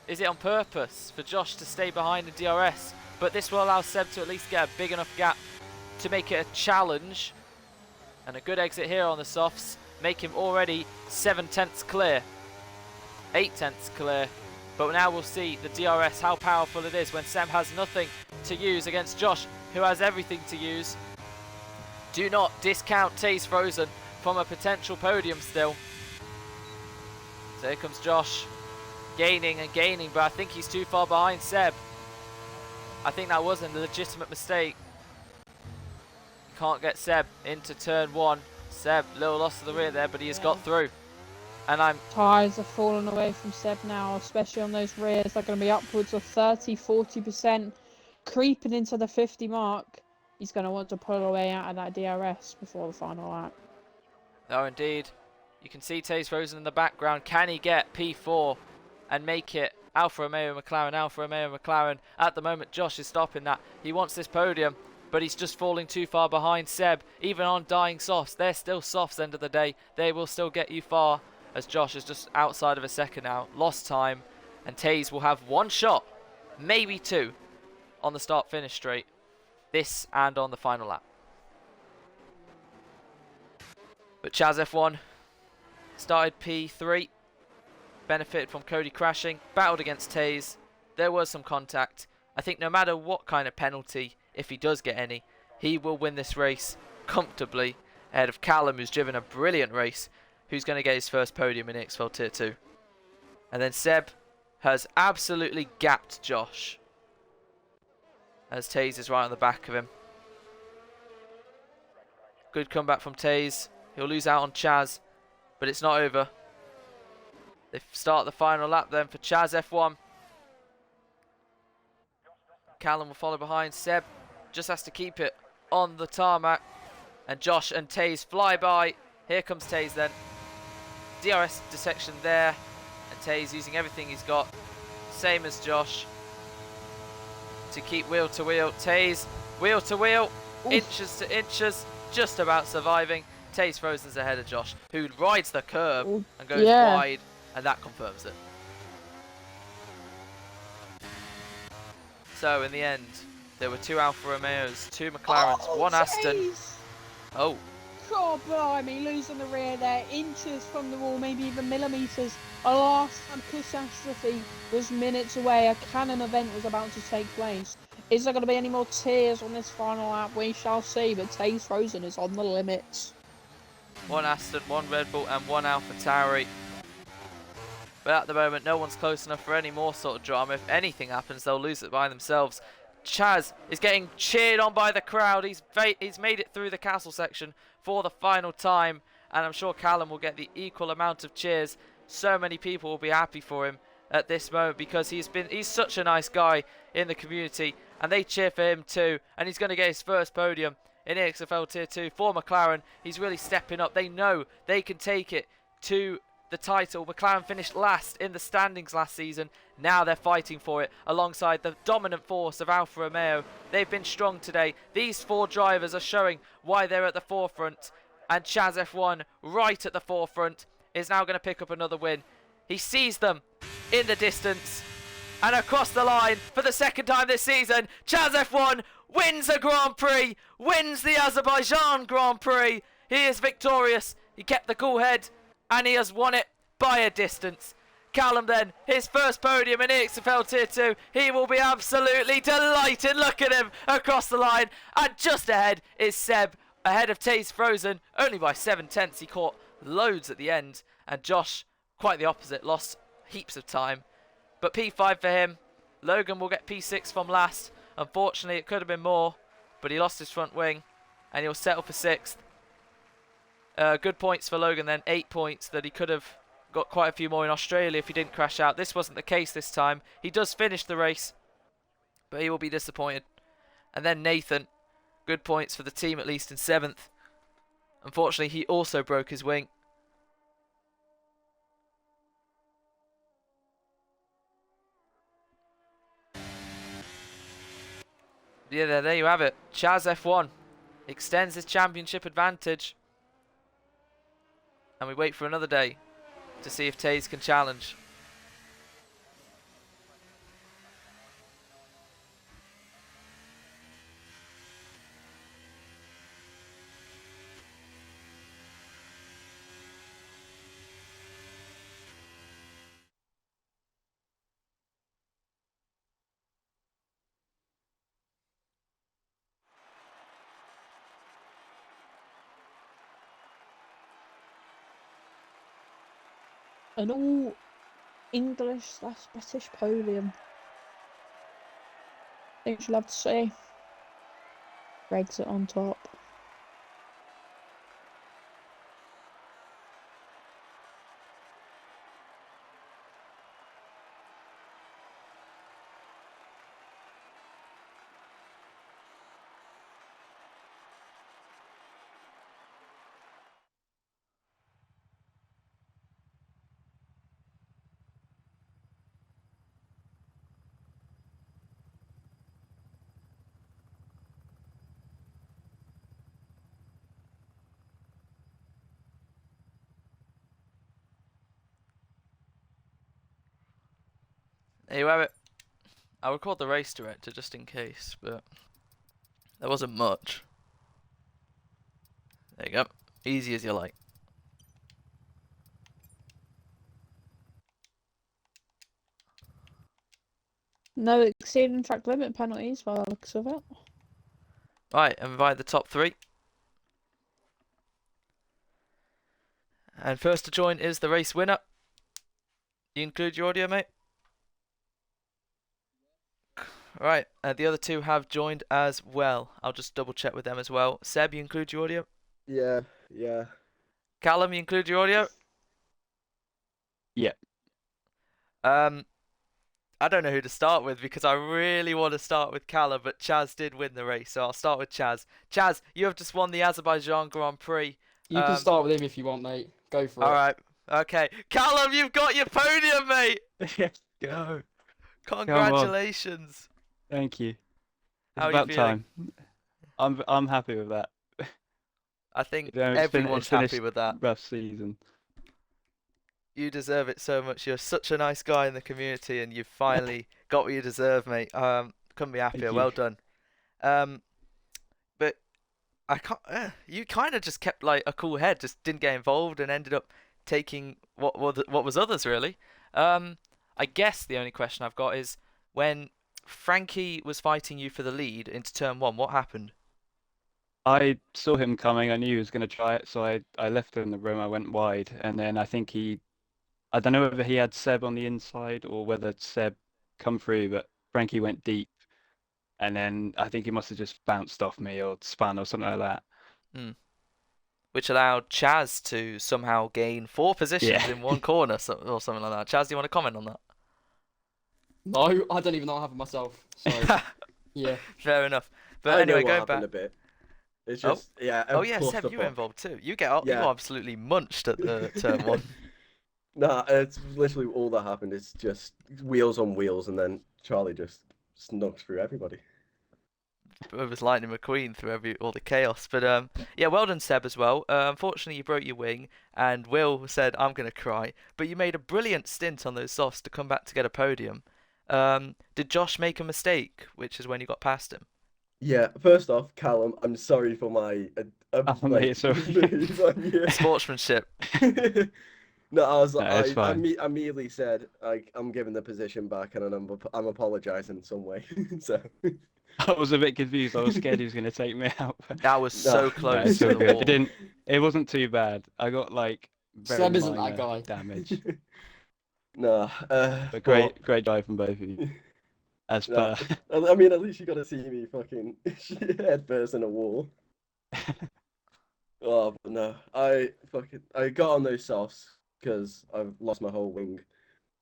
is it on purpose for Josh to stay behind the DRS? But this will allow Seb to at least get a big enough gap to make it a challenge. And a good exit here on the softs. Make him already 7/10 clear. 8/10 clear. But now we'll see the DRS, how powerful it is when Seb has nothing to use against Josh, who has everything to use. Do not discount Taze Frozen from a potential podium still. So here comes Josh. Gaining and gaining, but I think he's too far behind Seb. I think that was a legitimate mistake. Can't get Seb into turn 1. Seb, little loss to the rear there, but he has got through. And Tyres are falling away from Seb now, especially on those rears. They're going to be upwards of 30-40%, creeping into the 50 mark. He's going to want to pull away out of that DRS before the final lap. Oh, indeed. You can see Taze Frozen in the background. Can he get P4 and make it Alfa Romeo McLaren, Alfa Romeo McLaren? At the moment, Josh is stopping that. He wants this podium, but he's just falling too far behind Seb. Even on dying softs, they're still softs end of the day. They will still get you far, as Josh is just outside of a second now. Lost time, and Taze will have 1 shot, maybe 2, on the start-finish straight. This and on the final lap. But Chaz F1 started P3, benefited from Cody crashing, battled against Taze. There was some contact. I think no matter what kind of penalty, if he does get any, he will win this race comfortably ahead of Callum, who's driven a brilliant race, who's going to get his first podium in EXFL Tier 2. And then Seb has absolutely gapped Josh, as Taze is right on the back of him. Good comeback from Taze. He'll lose out on Chaz, but it's not over. They start the final lap then for Chaz F1. Callum will follow behind. Seb just has to keep it on the tarmac. And Josh and Taze fly by. Here comes Taze then. DRS dissection there. And Taze using everything he's got. Same as Josh. To keep wheel to wheel. Taze, wheel to wheel. Oof. Inches to inches. Just about surviving. Taze Frozen's ahead of Josh, who rides the curb and goes wide. And that confirms it. So in the end, there were 2 Alfa Romeos, 2 McLarens, 1 Aston. Oh. God blimey, losing the rear there, inches from the wall, maybe even millimetres. A last time catastrophe was minutes away. A canon event was about to take place. Is there going to be any more tears on this final lap? We shall see, but Taze Frozen is on the limits. 1 Aston, 1 Red Bull and 1 AlphaTauri. But at the moment, no one's close enough for any more sort of drama. If anything happens, they'll lose it by themselves. Chaz is getting cheered on by the crowd. He's made it through the castle section for the final time. And I'm sure Callum will get the equal amount of cheers. So many people will be happy for him at this moment because he's such a nice guy in the community. And they cheer for him too. And he's going to get his first podium in EXFL Tier 2 for McLaren. He's really stepping up. They know they can take it to the title. McLaren finished last in the standings last season. Now they're fighting for it alongside the dominant force of Alfa Romeo. They've been strong today. These 4 drivers are showing why they're at the forefront. And Chaz F1, right at the forefront, is now going to pick up another win. He sees them in the distance. And across the line for the second time this season, Chaz F1 wins a Grand Prix, wins the Azerbaijan Grand Prix. He is victorious. He kept the cool head, and he has won it by a distance. Callum then, his first podium in EXFL Tier 2. He will be absolutely delighted. Look at him across the line. And just ahead is Seb, ahead of Taze Frozen, only by 7/10. He caught loads at the end. And Josh, quite the opposite, lost heaps of time. But P5 for him. Logan will get P6 from last. Unfortunately, it could have been more, but he lost his front wing, and he'll settle for 6th. Good points for Logan then, 8 points that he could have got quite a few more in Australia if he didn't crash out. This wasn't the case this time. He does finish the race, but he will be disappointed. And then Nathan, good points for the team at least in 7th. Unfortunately, he also broke his wing. Yeah, there you have it. Chaz F1 extends his championship advantage. And we wait for another day to see if Taze can challenge. An all English/British podium. Things you love to see. Brexit on top. There you have it. I'll record the race director just in case, but there wasn't much. There you go. Easy as you like. No exceeding track limit penalties by the looks of it. Right, and by the top 3. And first to join is the race winner. You include your audio, mate? Right, the other 2 have joined as well. I'll just double check with them as well. Seb, you include your audio? Yeah. Callum, you include your audio? Yeah. I don't know who to start with because I really want to start with Callum, but Chaz did win the race, so I'll start with Chaz. Chaz, you have just won the Azerbaijan Grand Prix. You can start with him if you want, mate. Go for it. Alright, okay. Callum, you've got your podium, mate! Go. Congratulations! Thank you. It's How are about you feeling? time. I'm happy with that. I think You know, everyone's happy with that. Rough season. You deserve it so much. You're such a nice guy in the community, and you've finally got what you deserve, mate. Couldn't be happier. Thank you. Well done. But I can't. You kind of just kept like a cool head, just didn't get involved, and ended up taking what was others really. I guess the only question I've got is when Frankie was fighting you for the lead into turn 1, what happened? I saw him coming. I knew he was going to try it, so I left him in the room. I went wide, and then I think I don't know whether he had Seb on the inside or whether Seb come through, but Frankie went deep, and then I think he must have just bounced off me or spun or something like that. Which allowed Chaz to somehow gain 4 positions Yeah. in one corner or something like that. Chaz, do you want to comment on that? No, I don't even know what happened myself. So, yeah. Fair enough. But I anyway, know what going happened back. a bit. It's just yeah. Oh yeah, Seb, you were clusterfuck. involved too. You got Yeah. absolutely munched at the turn 1. Nah, it's literally all that happened. It's just wheels on wheels, and then Charlie just snuck through everybody. was Lightning McQueen through all the chaos. But yeah, well done, Seb, as well. Unfortunately, you broke your wing, and Will said, "I'm gonna cry." But you made a brilliant stint on those softs to come back to get a podium. Did Josh make a mistake, which is when you got past him? Yeah, first off, Callum, I'm sorry for my Oh, mate, like it's all move on you. Sportsmanship. No, No, it's fine. immediately said like I'm giving the position back and I'm apologizing some way. So I was a bit confused. I was scared he was going to take me out. That was no. so No, close it's to all the good. wall. It wasn't too bad. I got like very Seb isn't that minor guy. damage. No, But great drive from both of you. As no. per. I mean, at least you got to see me fucking head first in a wall. Oh, but no, I got on those softs because I've lost my whole wing,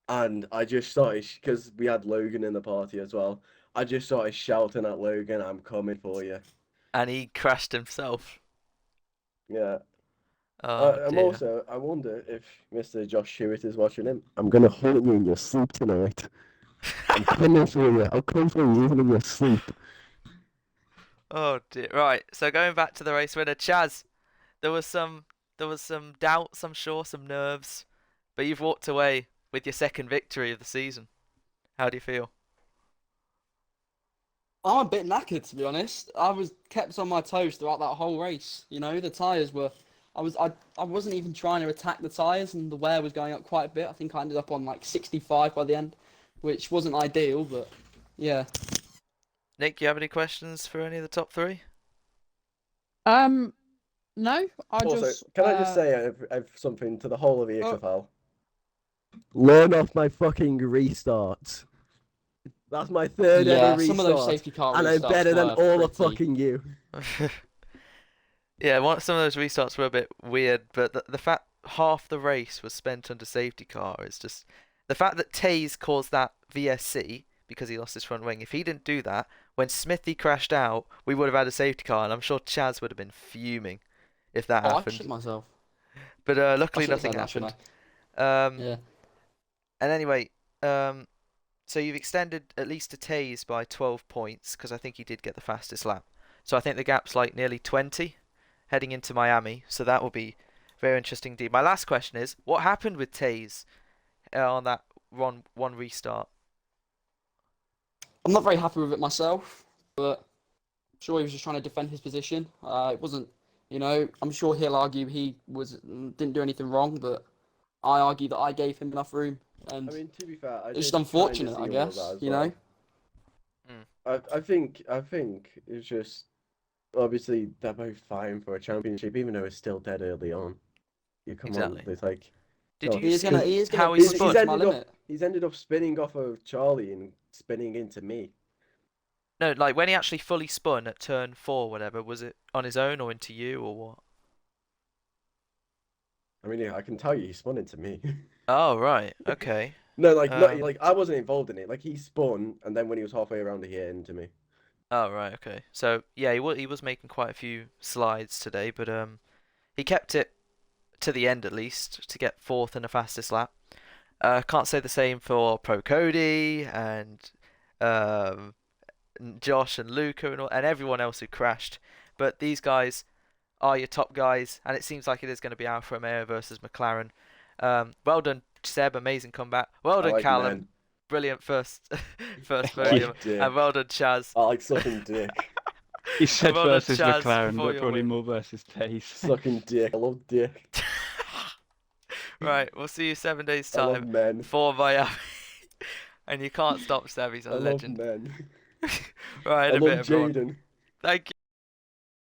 and I just started because we had Logan in the party as well. I just started shouting at Logan, "I'm coming for you!" And he crashed himself. Yeah. Oh dear. I wonder if Mr. Josh Hewitt is watching him. I'm gonna haunt you in your sleep tonight. I'm coming for you. I'll come for you even in your sleep. Oh dear. Right. So going back to the race winner, Chaz. There was some doubts, I'm sure, some nerves, but you've walked away with your second victory of the season. How do you feel? I'm a bit knackered, to be honest. I was kept on my toes throughout that whole race. You know, the tyres were. I wasn't even trying to attack the tyres, and the wear was going up quite a bit. I think I ended up on like 65 by the end, which wasn't ideal, but yeah. Nick, you have any questions for any of the top three? No, Also, just can I just say I've something to the whole of EXFL? Learn off my fucking restarts. That's my third Yeah, ever some of those restart, safety car and I'm restarts better than were all of pretty- fucking you. Yeah, some of those restarts were a bit weird, but the fact half the race was spent under safety car is just the fact that Taze caused that VSC because he lost his front wing. If he didn't do that, when Smithy crashed out, we would have had a safety car, and I'm sure Chaz would have been fuming if that Oh, I happened. shit myself. But I luckily should have nothing said that, shouldn't happened. I? Yeah. And anyway, so you've extended at least to Taze by 12 points because I think he did get the fastest lap. So I think the gap's like nearly 20 heading into Miami. So that will be very interesting indeed. My last question is, what happened with Taze on that one restart? I'm not very happy with it myself, but I'm sure he was just trying to defend his position. It wasn't, I'm sure he'll argue he didn't do anything wrong, but I argue that I gave him enough room, and I mean, to be fair, it's just unfortunate, I guess. I think it's just obviously they're both fighting for a championship, even though it's still dead early on. You come Exactly. on, it's like Did oh, you He is see gonna how he push spun? my limit. he's ended up spinning off of Charlie and spinning into me. No, like when he actually fully spun at turn 4, whatever, was it on his own or into you or what? I mean, yeah, I can tell you he spun into me. Oh, right. Okay. No, like not like I wasn't involved in it. Like he spun, and then when he was halfway around, he hit into me. Oh, right. Okay. So, yeah, he was making quite a few slides today, but he kept it to the end at least to get fourth in the fastest lap. Can't say the same for Pro Cody and Josh and Luca and everyone else who crashed. But these guys are your top guys, and it seems like it is going to be Alfa Romeo versus McLaren. Well done, Seb. Amazing comeback. Well done, like Callum. men. Brilliant first I podium. like dick. And well done, Chaz. I like sucking dick. He said Well done, versus Chaz, McLaren, before but your probably win. more versus Taze. Sucking dick. I love dick. Right, we'll see you 7 days I love time men. for Miami. And you can't stop Seb, he's a I love legend. men. Right, I in a love bit, everyone. Jaden. Thank you.